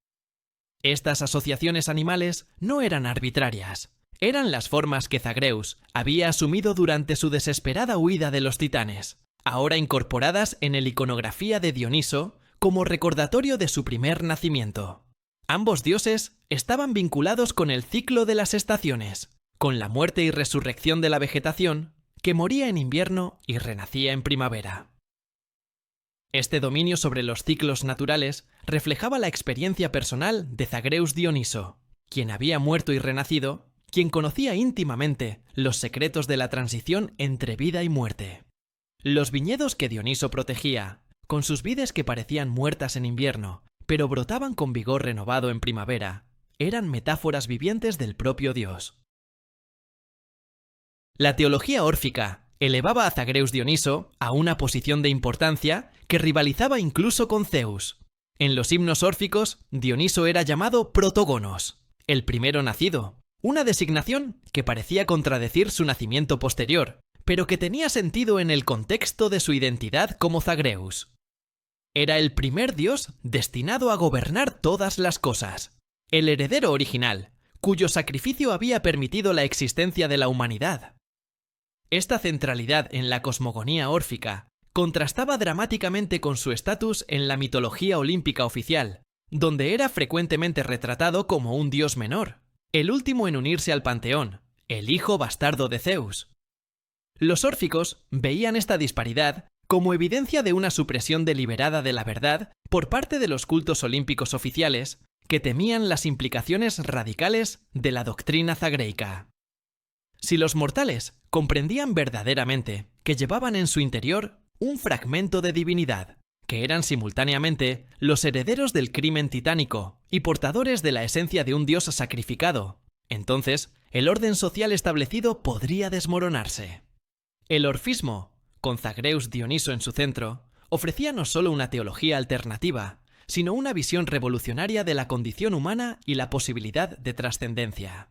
Estas asociaciones animales no eran arbitrarias. Eran las formas que Zagreus había asumido durante su desesperada huida de los titanes, ahora incorporadas en la iconografía de Dioniso como recordatorio de su primer nacimiento. Ambos dioses estaban vinculados con el ciclo de las estaciones, con la muerte y resurrección de la vegetación, que moría en invierno y renacía en primavera. Este dominio sobre los ciclos naturales reflejaba la experiencia personal de Zagreus Dioniso, quien había muerto y renacido, quien conocía íntimamente los secretos de la transición entre vida y muerte. Los viñedos que Dioniso protegía, con sus vides que parecían muertas en invierno, pero brotaban con vigor renovado en primavera, eran metáforas vivientes del propio dios. La teología órfica elevaba a Zagreus Dioniso a una posición de importancia que rivalizaba incluso con Zeus. En los himnos órficos, Dioniso era llamado protógonos, el primero nacido, una designación que parecía contradecir su nacimiento posterior, pero que tenía sentido en el contexto de su identidad como Zagreus. Era el primer dios destinado a gobernar todas las cosas, el heredero original, cuyo sacrificio había permitido la existencia de la humanidad. Esta centralidad en la cosmogonía órfica contrastaba dramáticamente con su estatus en la mitología olímpica oficial, donde era frecuentemente retratado como un dios menor, el último en unirse al panteón, el hijo bastardo de Zeus. Los órficos veían esta disparidad como evidencia de una supresión deliberada de la verdad por parte de los cultos olímpicos oficiales que temían las implicaciones radicales de la doctrina zagreica. Si los mortales comprendían verdaderamente que llevaban en su interior un fragmento de divinidad, que eran simultáneamente los herederos del crimen titánico y portadores de la esencia de un dios sacrificado, entonces el orden social establecido podría desmoronarse. El orfismo, con Zagreus Dioniso en su centro, ofrecía no solo una teología alternativa, sino una visión revolucionaria de la condición humana y la posibilidad de trascendencia.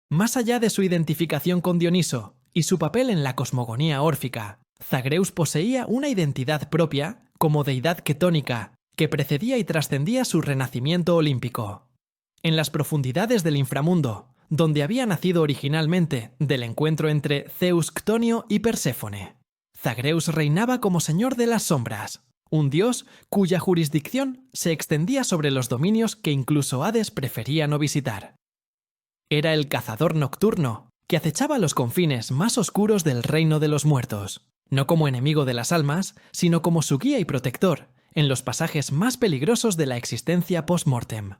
Más allá de su identificación con Dioniso y su papel en la cosmogonía órfica, Zagreus poseía una identidad propia como deidad quetónica que precedía y trascendía su renacimiento olímpico. En las profundidades del inframundo, donde había nacido originalmente del encuentro entre Zeus Ctonio y Perséfone, Zagreus reinaba como señor de las sombras, un dios cuya jurisdicción se extendía sobre los dominios que incluso Hades prefería no visitar. Era el cazador nocturno, que acechaba los confines más oscuros del reino de los muertos, no como enemigo de las almas, sino como su guía y protector en los pasajes más peligrosos de la existencia post-mortem.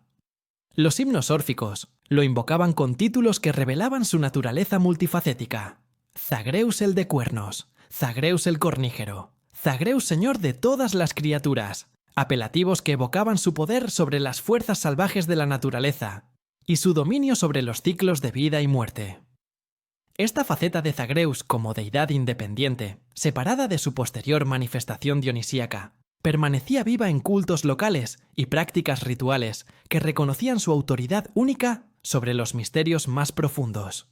Los himnos órficos lo invocaban con títulos que revelaban su naturaleza multifacética. Zagreus el de cuernos, Zagreus el cornígero, Zagreus señor de todas las criaturas, apelativos que evocaban su poder sobre las fuerzas salvajes de la naturaleza y su dominio sobre los ciclos de vida y muerte. Esta faceta de Zagreus como deidad independiente, separada de su posterior manifestación dionisíaca, permanecía viva en cultos locales y prácticas rituales que reconocían su autoridad única sobre los misterios más profundos.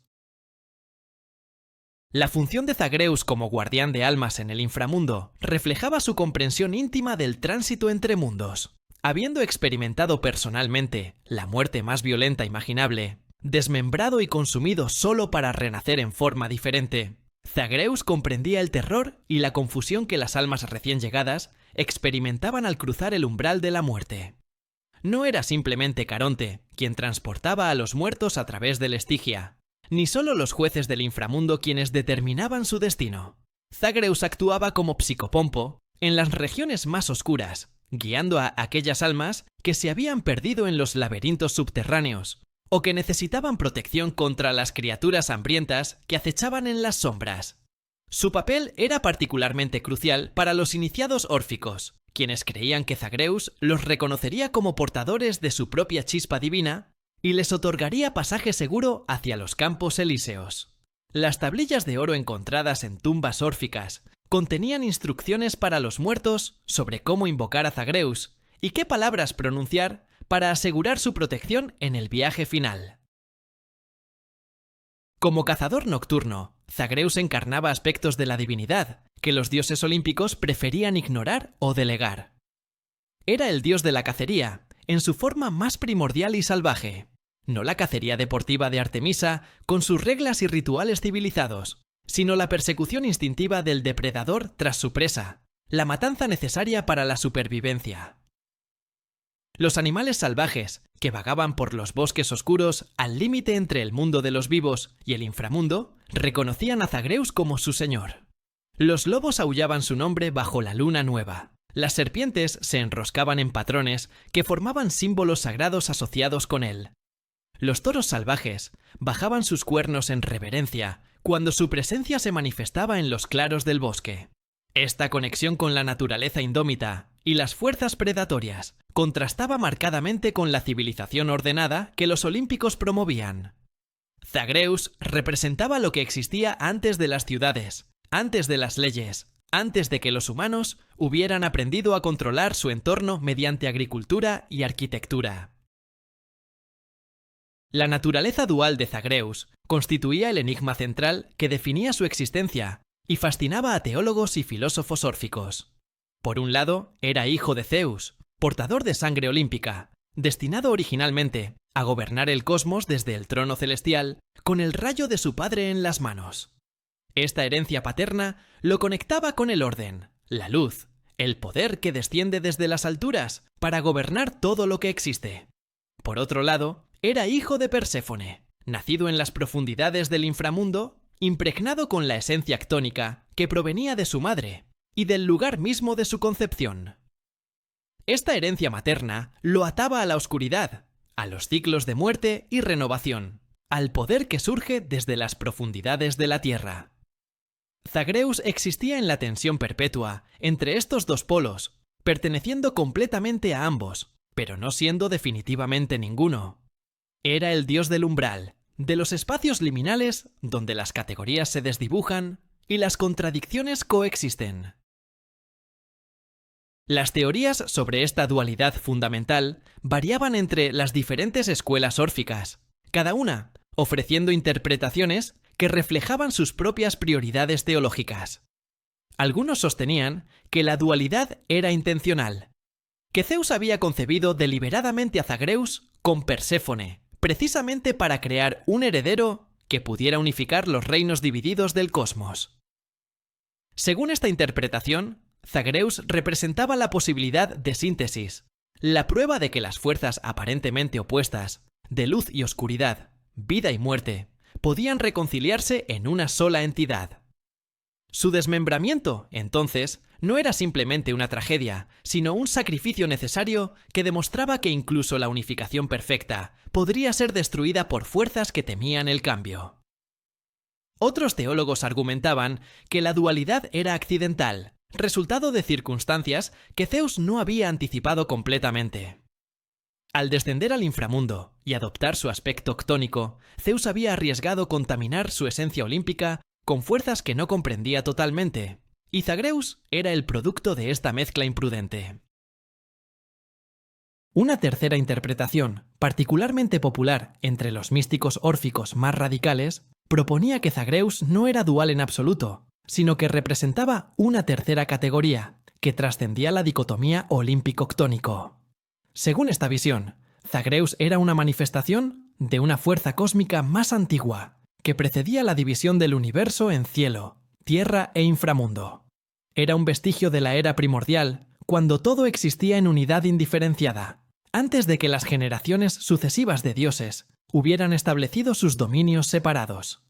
La función de Zagreus como guardián de almas en el inframundo reflejaba su comprensión íntima del tránsito entre mundos. Habiendo experimentado personalmente la muerte más violenta imaginable, desmembrado y consumido solo para renacer en forma diferente, Zagreus comprendía el terror y la confusión que las almas recién llegadas experimentaban al cruzar el umbral de la muerte. No era simplemente Caronte quien transportaba a los muertos a través del Estigia, ni solo los jueces del inframundo quienes determinaban su destino. Zagreus actuaba como psicopompo en las regiones más oscuras, guiando a aquellas almas que se habían perdido en los laberintos subterráneos o que necesitaban protección contra las criaturas hambrientas que acechaban en las sombras. Su papel era particularmente crucial para los iniciados órficos, quienes creían que Zagreus los reconocería como portadores de su propia chispa divina y les otorgaría pasaje seguro hacia los campos elíseos. Las tablillas de oro encontradas en tumbas órficas contenían instrucciones para los muertos sobre cómo invocar a Zagreus y qué palabras pronunciar para asegurar su protección en el viaje final. Como cazador nocturno, Zagreus encarnaba aspectos de la divinidad que los dioses olímpicos preferían ignorar o delegar. Era el dios de la cacería, en su forma más primordial y salvaje. No la cacería deportiva de Artemisa con sus reglas y rituales civilizados, sino la persecución instintiva del depredador tras su presa, la matanza necesaria para la supervivencia. Los animales salvajes, que vagaban por los bosques oscuros al límite entre el mundo de los vivos y el inframundo, reconocían a Zagreus como su señor. Los lobos aullaban su nombre bajo la luna nueva. Las serpientes se enroscaban en patrones que formaban símbolos sagrados asociados con él. Los toros salvajes bajaban sus cuernos en reverencia cuando su presencia se manifestaba en los claros del bosque. Esta conexión con la naturaleza indómita y las fuerzas predatorias contrastaba marcadamente con la civilización ordenada que los olímpicos promovían. Zagreus representaba lo que existía antes de las ciudades, antes de las leyes, antes de que los humanos hubieran aprendido a controlar su entorno mediante agricultura y arquitectura. La naturaleza dual de Zagreus constituía el enigma central que definía su existencia y fascinaba a teólogos y filósofos órficos. Por un lado, era hijo de Zeus, portador de sangre olímpica, destinado originalmente a gobernar el cosmos desde el trono celestial con el rayo de su padre en las manos. Esta herencia paterna lo conectaba con el orden, la luz, el poder que desciende desde las alturas para gobernar todo lo que existe. Por otro lado, era hijo de Perséfone, nacido en las profundidades del inframundo, impregnado con la esencia ctónica que provenía de su madre y del lugar mismo de su concepción. Esta herencia materna lo ataba a la oscuridad, a los ciclos de muerte y renovación, al poder que surge desde las profundidades de la tierra. Zagreus existía en la tensión perpetua entre estos dos polos, perteneciendo completamente a ambos, pero no siendo definitivamente ninguno. Era el dios del umbral, de los espacios liminales donde las categorías se desdibujan y las contradicciones coexisten. Las teorías sobre esta dualidad fundamental variaban entre las diferentes escuelas órficas, cada una ofreciendo interpretaciones que reflejaban sus propias prioridades teológicas. Algunos sostenían que la dualidad era intencional, que Zeus había concebido deliberadamente a Zagreus con Perséfone, precisamente para crear un heredero que pudiera unificar los reinos divididos del cosmos. Según esta interpretación, Zagreus representaba la posibilidad de síntesis, la prueba de que las fuerzas aparentemente opuestas, de luz y oscuridad, vida y muerte, podían reconciliarse en una sola entidad. Su desmembramiento, entonces, no era simplemente una tragedia, sino un sacrificio necesario que demostraba que incluso la unificación perfecta podría ser destruida por fuerzas que temían el cambio. Otros teólogos argumentaban que la dualidad era accidental, resultado de circunstancias que Zeus no había anticipado completamente. Al descender al inframundo y adoptar su aspecto ctónico, Zeus había arriesgado contaminar su esencia olímpica con fuerzas que no comprendía totalmente, y Zagreus era el producto de esta mezcla imprudente. Una tercera interpretación, particularmente popular entre los místicos órficos más radicales, proponía que Zagreus no era dual en absoluto, sino que representaba una tercera categoría, que trascendía la dicotomía olímpico-ctónico. Según esta visión, Zagreus era una manifestación de una fuerza cósmica más antigua, que precedía la división del universo en cielo, tierra e inframundo. Era un vestigio de la era primordial, cuando todo existía en unidad indiferenciada, antes de que las generaciones sucesivas de dioses hubieran establecido sus dominios separados.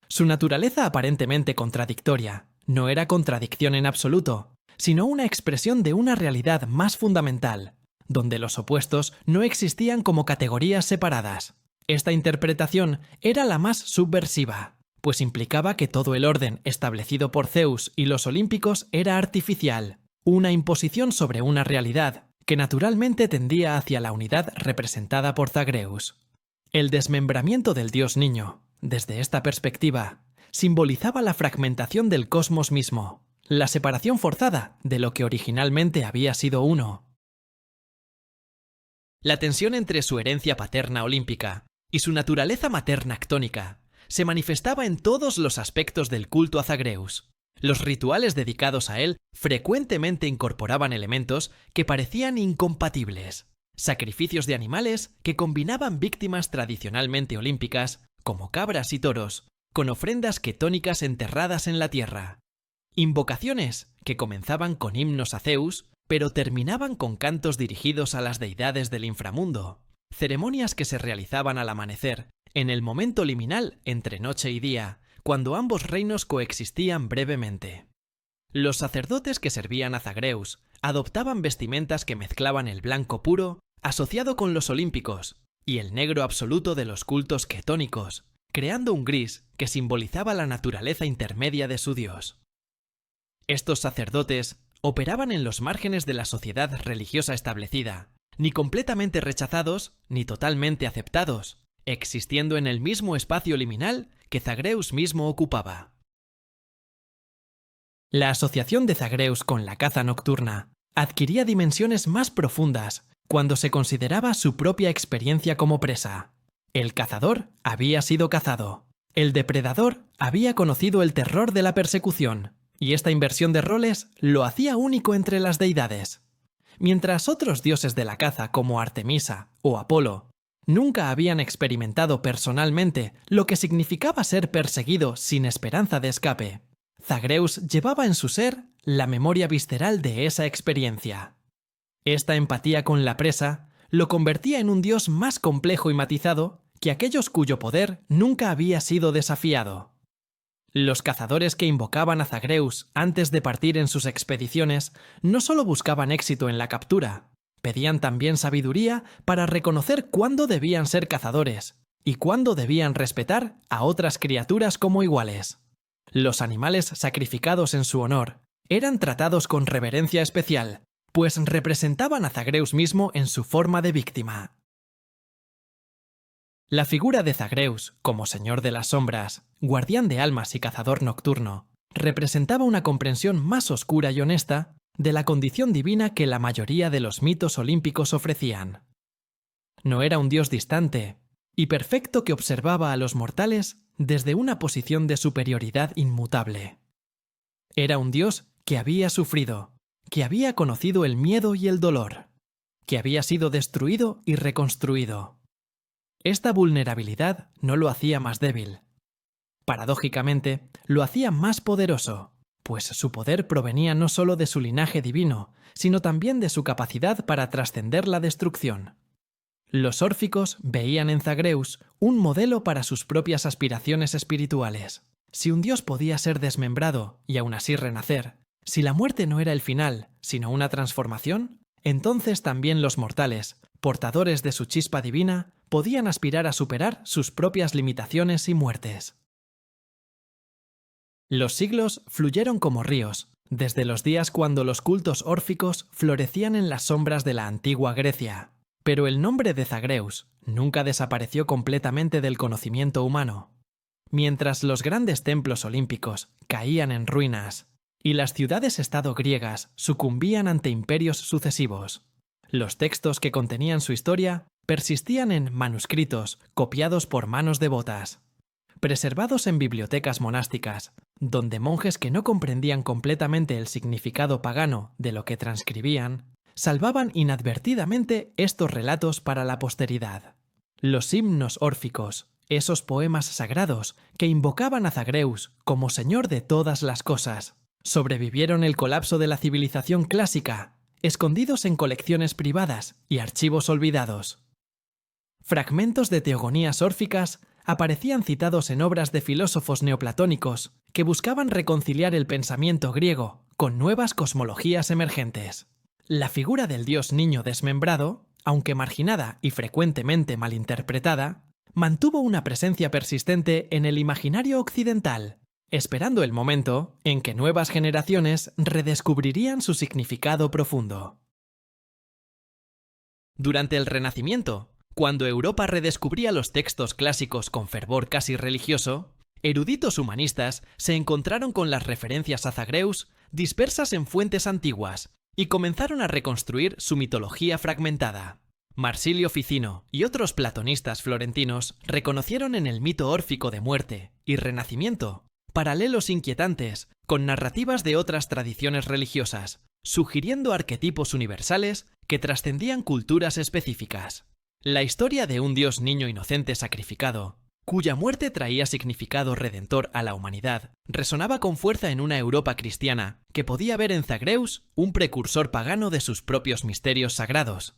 Su naturaleza aparentemente contradictoria no era contradicción en absoluto, sino una expresión de una realidad más fundamental, donde los opuestos no existían como categorías separadas. Esta interpretación era la más subversiva, pues implicaba que todo el orden establecido por Zeus y los olímpicos era artificial, una imposición sobre una realidad que naturalmente tendía hacia la unidad representada por Zagreus. El desmembramiento del dios niño, desde esta perspectiva, simbolizaba la fragmentación del cosmos mismo, la separación forzada de lo que originalmente había sido uno. La tensión entre su herencia paterna olímpica y su naturaleza materna ctónica se manifestaba en todos los aspectos del culto a Zagreus. Los rituales dedicados a él frecuentemente incorporaban elementos que parecían incompatibles, sacrificios de animales que combinaban víctimas tradicionalmente olímpicas, como cabras y toros, con ofrendas ketónicas enterradas en la tierra, invocaciones que comenzaban con himnos a Zeus, pero terminaban con cantos dirigidos a las deidades del inframundo, ceremonias que se realizaban al amanecer, en el momento liminal entre noche y día, cuando ambos reinos coexistían brevemente. Los sacerdotes que servían a Zagreus adoptaban vestimentas que mezclaban el blanco puro, asociado con los olímpicos, y el negro absoluto de los cultos ketónicos, creando un gris que simbolizaba la naturaleza intermedia de su dios. Estos sacerdotes operaban en los márgenes de la sociedad religiosa establecida, ni completamente rechazados ni totalmente aceptados, existiendo en el mismo espacio liminal que Zagreus mismo ocupaba. La asociación de Zagreus con la caza nocturna adquiría dimensiones más profundas cuando se consideraba su propia experiencia como presa. El cazador había sido cazado, el depredador había conocido el terror de la persecución, y esta inversión de roles lo hacía único entre las deidades. Mientras otros dioses de la caza como Artemisa o Apolo Nunca habían experimentado personalmente lo que significaba ser perseguido sin esperanza de escape. Zagreus llevaba en su ser la memoria visceral de esa experiencia. Esta empatía con la presa lo convertía en un dios más complejo y matizado que aquellos cuyo poder nunca había sido desafiado. Los cazadores que invocaban a Zagreus antes de partir en sus expediciones no solo buscaban éxito en la captura, pedían también sabiduría para reconocer cuándo debían ser cazadores y cuándo debían respetar a otras criaturas como iguales. Los animales sacrificados en su honor eran tratados con reverencia especial, pues representaban a Zagreus mismo en su forma de víctima. La figura de Zagreus, como señor de las sombras, guardián de almas y cazador nocturno, representaba una comprensión más oscura y honesta de la condición divina que la mayoría de los mitos olímpicos ofrecían. No era un dios distante y perfecto que observaba a los mortales desde una posición de superioridad inmutable. Era un dios que había sufrido, que había conocido el miedo y el dolor, que había sido destruido y reconstruido. Esta vulnerabilidad no lo hacía más débil. Paradójicamente, lo hacía más poderoso, pues su poder provenía no solo de su linaje divino, sino también de su capacidad para trascender la destrucción. Los órficos veían en Zagreus un modelo para sus propias aspiraciones espirituales. Si un dios podía ser desmembrado y aún así renacer, si la muerte no era el final, sino una transformación, entonces también los mortales, portadores de su chispa divina, podían aspirar a superar sus propias limitaciones y muertes. Los siglos fluyeron como ríos, desde los días cuando los cultos órficos florecían en las sombras de la antigua Grecia. Pero el nombre de Zagreus nunca desapareció completamente del conocimiento humano. Mientras los grandes templos olímpicos caían en ruinas y las ciudades-estado griegas sucumbían ante imperios sucesivos, los textos que contenían su historia persistían en manuscritos copiados por manos devotas, preservados en bibliotecas monásticas, donde monjes que no comprendían completamente el significado pagano de lo que transcribían, salvaban inadvertidamente estos relatos para la posteridad. Los himnos órficos, esos poemas sagrados que invocaban a Zagreus como señor de todas las cosas, sobrevivieron el colapso de la civilización clásica, escondidos en colecciones privadas y archivos olvidados. Fragmentos de teogonías órficas aparecían citados en obras de filósofos neoplatónicos que buscaban reconciliar el pensamiento griego con nuevas cosmologías emergentes. La figura del dios niño desmembrado, aunque marginada y frecuentemente malinterpretada, mantuvo una presencia persistente en el imaginario occidental, esperando el momento en que nuevas generaciones redescubrirían su significado profundo. Durante el Renacimiento, cuando Europa redescubría los textos clásicos con fervor casi religioso, eruditos humanistas se encontraron con las referencias a Zagreus dispersas en fuentes antiguas y comenzaron a reconstruir su mitología fragmentada. Marsilio Ficino y otros platonistas florentinos reconocieron en el mito órfico de muerte y renacimiento paralelos inquietantes con narrativas de otras tradiciones religiosas, sugiriendo arquetipos universales que trascendían culturas específicas. La historia de un dios niño inocente sacrificado, cuya muerte traía significado redentor a la humanidad, resonaba con fuerza en una Europa cristiana que podía ver en Zagreus un precursor pagano de sus propios misterios sagrados.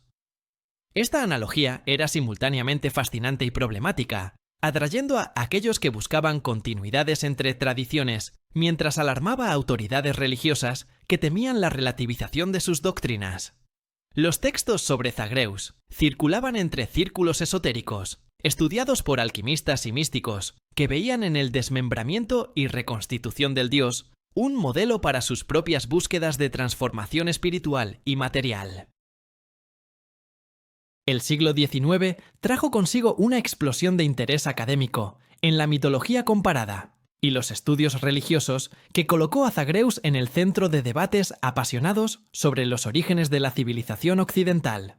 Esta analogía era simultáneamente fascinante y problemática, atrayendo a aquellos que buscaban continuidades entre tradiciones, mientras alarmaba a autoridades religiosas que temían la relativización de sus doctrinas. Los textos sobre Zagreus circulaban entre círculos esotéricos, estudiados por alquimistas y místicos, que veían en el desmembramiento y reconstitución del dios un modelo para sus propias búsquedas de transformación espiritual y material. El siglo XIX trajo consigo una explosión de interés académico en la mitología comparada y los estudios religiosos que colocó a Zagreus en el centro de debates apasionados sobre los orígenes de la civilización occidental.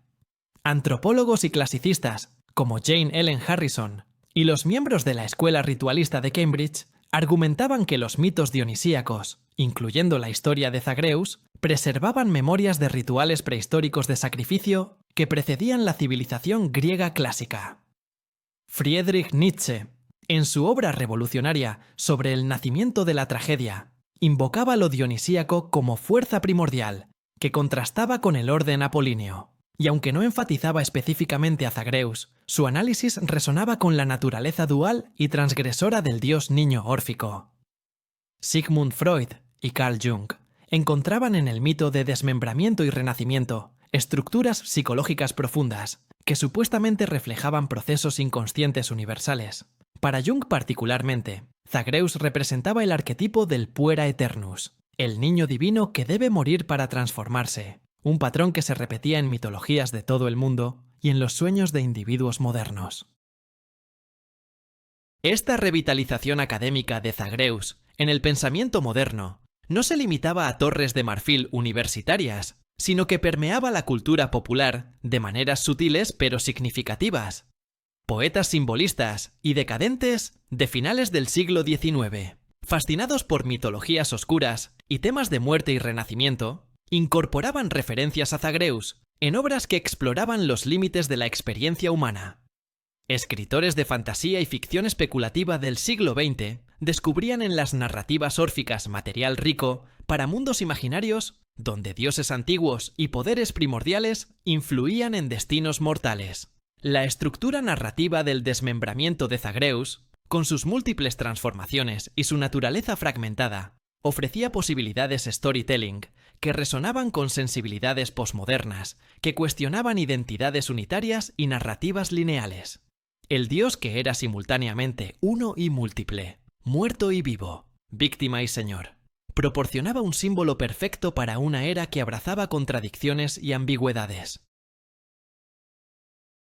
Antropólogos y clasicistas, como Jane Ellen Harrison, y los miembros de la escuela ritualista de Cambridge, argumentaban que los mitos dionisíacos, incluyendo la historia de Zagreus, preservaban memorias de rituales prehistóricos de sacrificio que precedían la civilización griega clásica. Friedrich Nietzsche, en su obra revolucionaria sobre el nacimiento de la tragedia, invocaba lo dionisíaco como fuerza primordial, que contrastaba con el orden apolíneo. Y aunque no enfatizaba específicamente a Zagreus, su análisis resonaba con la naturaleza dual y transgresora del dios niño órfico. Sigmund Freud y Carl Jung encontraban en el mito de desmembramiento y renacimiento estructuras psicológicas profundas que supuestamente reflejaban procesos inconscientes universales. Para Jung particularmente, Zagreus representaba el arquetipo del puera aeternus, el niño divino que debe morir para transformarse, un patrón que se repetía en mitologías de todo el mundo y en los sueños de individuos modernos. Esta revitalización académica de Zagreus en el pensamiento moderno no se limitaba a torres de marfil universitarias, sino que permeaba la cultura popular de maneras sutiles pero significativas. Poetas simbolistas y decadentes de finales del siglo XIX, fascinados por mitologías oscuras y temas de muerte y renacimiento, incorporaban referencias a Zagreus en obras que exploraban los límites de la experiencia humana. Escritores de fantasía y ficción especulativa del siglo XX descubrían en las narrativas órficas material rico para mundos imaginarios donde dioses antiguos y poderes primordiales influían en destinos mortales. La estructura narrativa del desmembramiento de Zagreus, con sus múltiples transformaciones y su naturaleza fragmentada, ofrecía posibilidades storytelling que resonaban con sensibilidades posmodernas, que cuestionaban identidades unitarias y narrativas lineales. El dios que era simultáneamente uno y múltiple, muerto y vivo, víctima y señor, proporcionaba un símbolo perfecto para una era que abrazaba contradicciones y ambigüedades.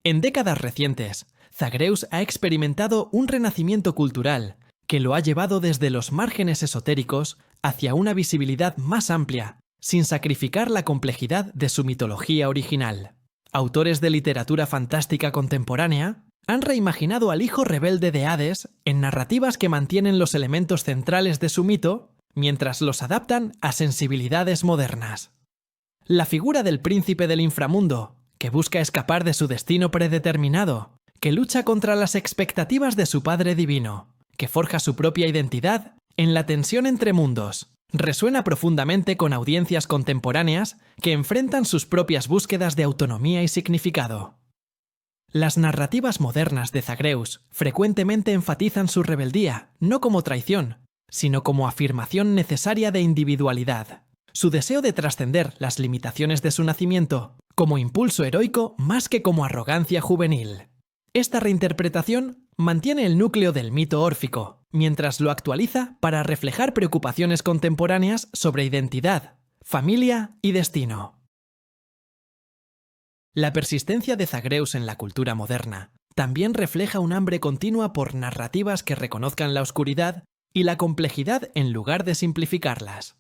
En décadas recientes, Zagreus ha experimentado un renacimiento cultural que lo ha llevado desde los márgenes esotéricos hacia una visibilidad más amplia, sin sacrificar la complejidad de su mitología original. Autores de literatura fantástica contemporánea han reimaginado al hijo rebelde de Hades en narrativas que mantienen los elementos centrales de su mito mientras los adaptan a sensibilidades modernas. La figura del príncipe del inframundo, que busca escapar de su destino predeterminado, que lucha contra las expectativas de su Padre Divino, que forja su propia identidad en la tensión entre mundos, resuena profundamente con audiencias contemporáneas que enfrentan sus propias búsquedas de autonomía y significado. Las narrativas modernas de Zagreus frecuentemente enfatizan su rebeldía, no como traición, sino como afirmación necesaria de individualidad, su deseo de trascender las limitaciones de su nacimiento, como impulso heroico más que como arrogancia juvenil. Esta reinterpretación mantiene el núcleo del mito órfico, mientras lo actualiza para reflejar preocupaciones contemporáneas sobre identidad, familia y destino. La persistencia de Zagreus en la cultura moderna también refleja un hambre continua por narrativas que reconozcan la oscuridad y la complejidad en lugar de simplificarlas.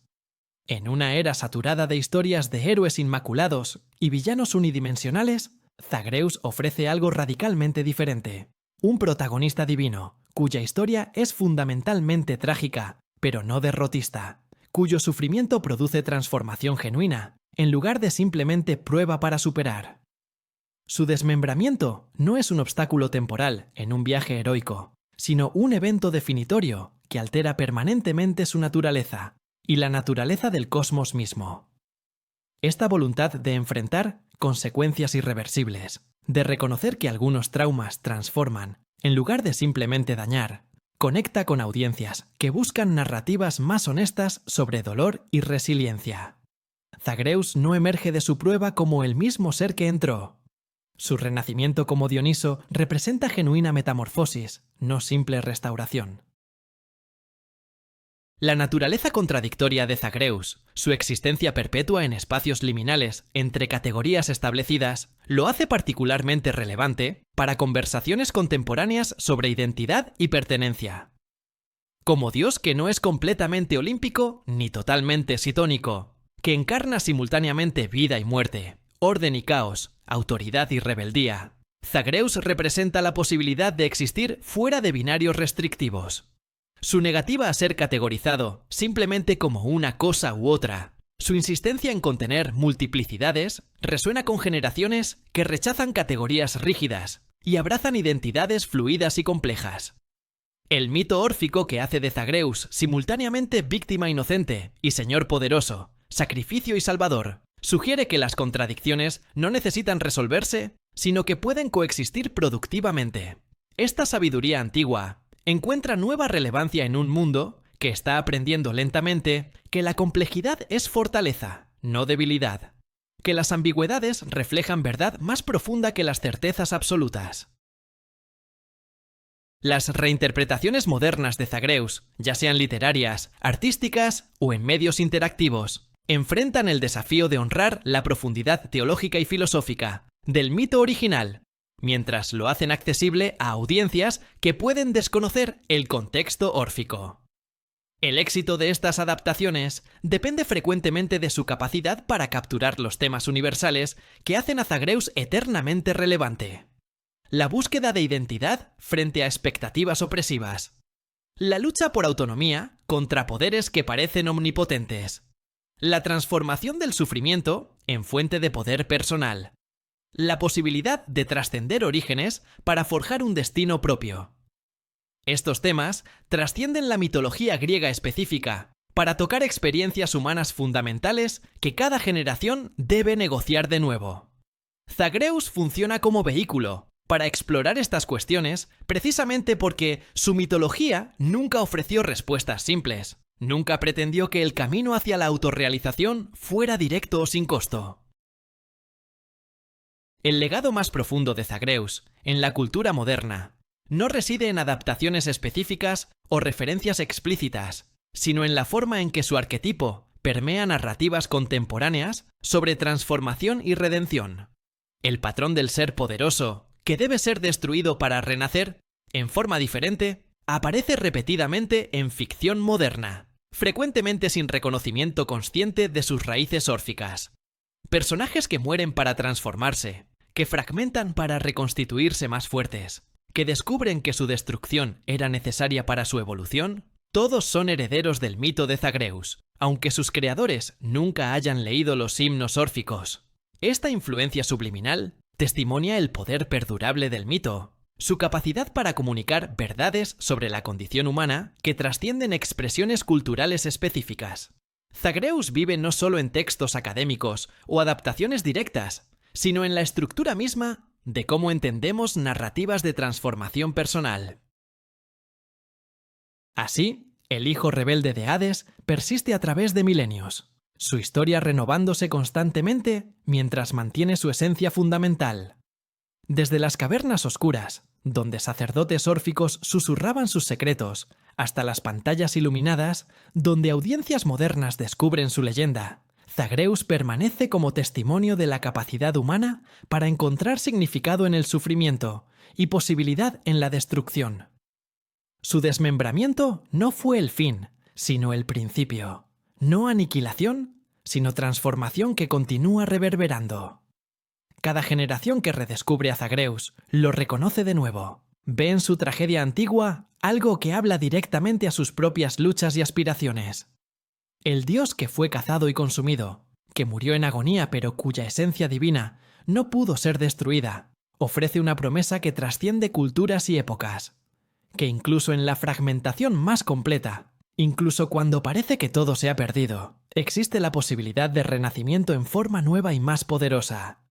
En una era saturada de historias de héroes inmaculados y villanos unidimensionales, Zagreus ofrece algo radicalmente diferente. Un protagonista divino, cuya historia es fundamentalmente trágica, pero no derrotista, cuyo sufrimiento produce transformación genuina, en lugar de simplemente prueba para superar. Su desmembramiento no es un obstáculo temporal en un viaje heroico, sino un evento definitorio que altera permanentemente su naturaleza y la naturaleza del cosmos mismo. Esta voluntad de enfrentar consecuencias irreversibles, de reconocer que algunos traumas transforman, en lugar de simplemente dañar, conecta con audiencias que buscan narrativas más honestas sobre dolor y resiliencia. Zagreus no emerge de su prueba como el mismo ser que entró. Su renacimiento como Dioniso representa genuina metamorfosis, no simple restauración. La naturaleza contradictoria de Zagreus, su existencia perpetua en espacios liminales entre categorías establecidas, lo hace particularmente relevante para conversaciones contemporáneas sobre identidad y pertenencia. Como dios que no es completamente olímpico ni totalmente sitónico, que encarna simultáneamente vida y muerte, orden y caos, autoridad y rebeldía, Zagreus representa la posibilidad de existir fuera de binarios restrictivos. Su negativa a ser categorizado simplemente como una cosa u otra Su insistencia en contener multiplicidades resuena con generaciones que rechazan categorías rígidas y abrazan identidades fluidas y complejas. El mito órfico que hace de Zagreus simultáneamente víctima inocente y señor poderoso, sacrificio y salvador, sugiere que las contradicciones no necesitan resolverse, sino que pueden coexistir productivamente. Esta sabiduría antigua encuentra nueva relevancia en un mundo que está aprendiendo lentamente que la complejidad es fortaleza, no debilidad, que las ambigüedades reflejan verdad más profunda que las certezas absolutas. Las reinterpretaciones modernas de Zagreus, ya sean literarias, artísticas o en medios interactivos, enfrentan el desafío de honrar la profundidad teológica y filosófica del mito original, mientras lo hacen accesible a audiencias que pueden desconocer el contexto órfico. El éxito de estas adaptaciones depende frecuentemente de su capacidad para capturar los temas universales que hacen a Zagreus eternamente relevante. La búsqueda de identidad frente a expectativas opresivas. La lucha por autonomía contra poderes que parecen omnipotentes. La transformación del sufrimiento en fuente de poder personal. La posibilidad de trascender orígenes para forjar un destino propio. Estos temas trascienden la mitología griega específica para tocar experiencias humanas fundamentales que cada generación debe negociar de nuevo. Zagreus funciona como vehículo para explorar estas cuestiones precisamente porque su mitología nunca ofreció respuestas simples, nunca pretendió que el camino hacia la autorrealización fuera directo o sin costo. El legado más profundo de Zagreus en la cultura moderna no reside en adaptaciones específicas o referencias explícitas, sino en la forma en que su arquetipo permea narrativas contemporáneas sobre transformación y redención. El patrón del ser poderoso, que debe ser destruido para renacer, en forma diferente, aparece repetidamente en ficción moderna, frecuentemente sin reconocimiento consciente de sus raíces órficas. Personajes que mueren para transformarse, que fragmentan para reconstituirse más fuertes, que descubren que su destrucción era necesaria para su evolución, todos son herederos del mito de Zagreus, aunque sus creadores nunca hayan leído los himnos órficos. Esta influencia subliminal testimonia el poder perdurable del mito, su capacidad para comunicar verdades sobre la condición humana que trascienden expresiones culturales específicas. Zagreus vive no solo en textos académicos o adaptaciones directas, sino en la estructura misma de cómo entendemos narrativas de transformación personal. Así, el hijo rebelde de Hades persiste a través de milenios, su historia renovándose constantemente mientras mantiene su esencia fundamental. Desde las cavernas oscuras, donde sacerdotes órficos susurraban sus secretos, hasta las pantallas iluminadas, donde audiencias modernas descubren su leyenda, Zagreus permanece como testimonio de la capacidad humana para encontrar significado en el sufrimiento y posibilidad en la destrucción. Su desmembramiento no fue el fin, sino el principio. No aniquilación, sino transformación que continúa reverberando. Cada generación que redescubre a Zagreus lo reconoce de nuevo. Ve en su tragedia antigua algo que habla directamente a sus propias luchas y aspiraciones. El dios que fue cazado y consumido, que murió en agonía pero cuya esencia divina no pudo ser destruida, ofrece una promesa que trasciende culturas y épocas. Que incluso en la fragmentación más completa, incluso cuando parece que todo se ha perdido, existe la posibilidad de renacimiento en forma nueva y más poderosa.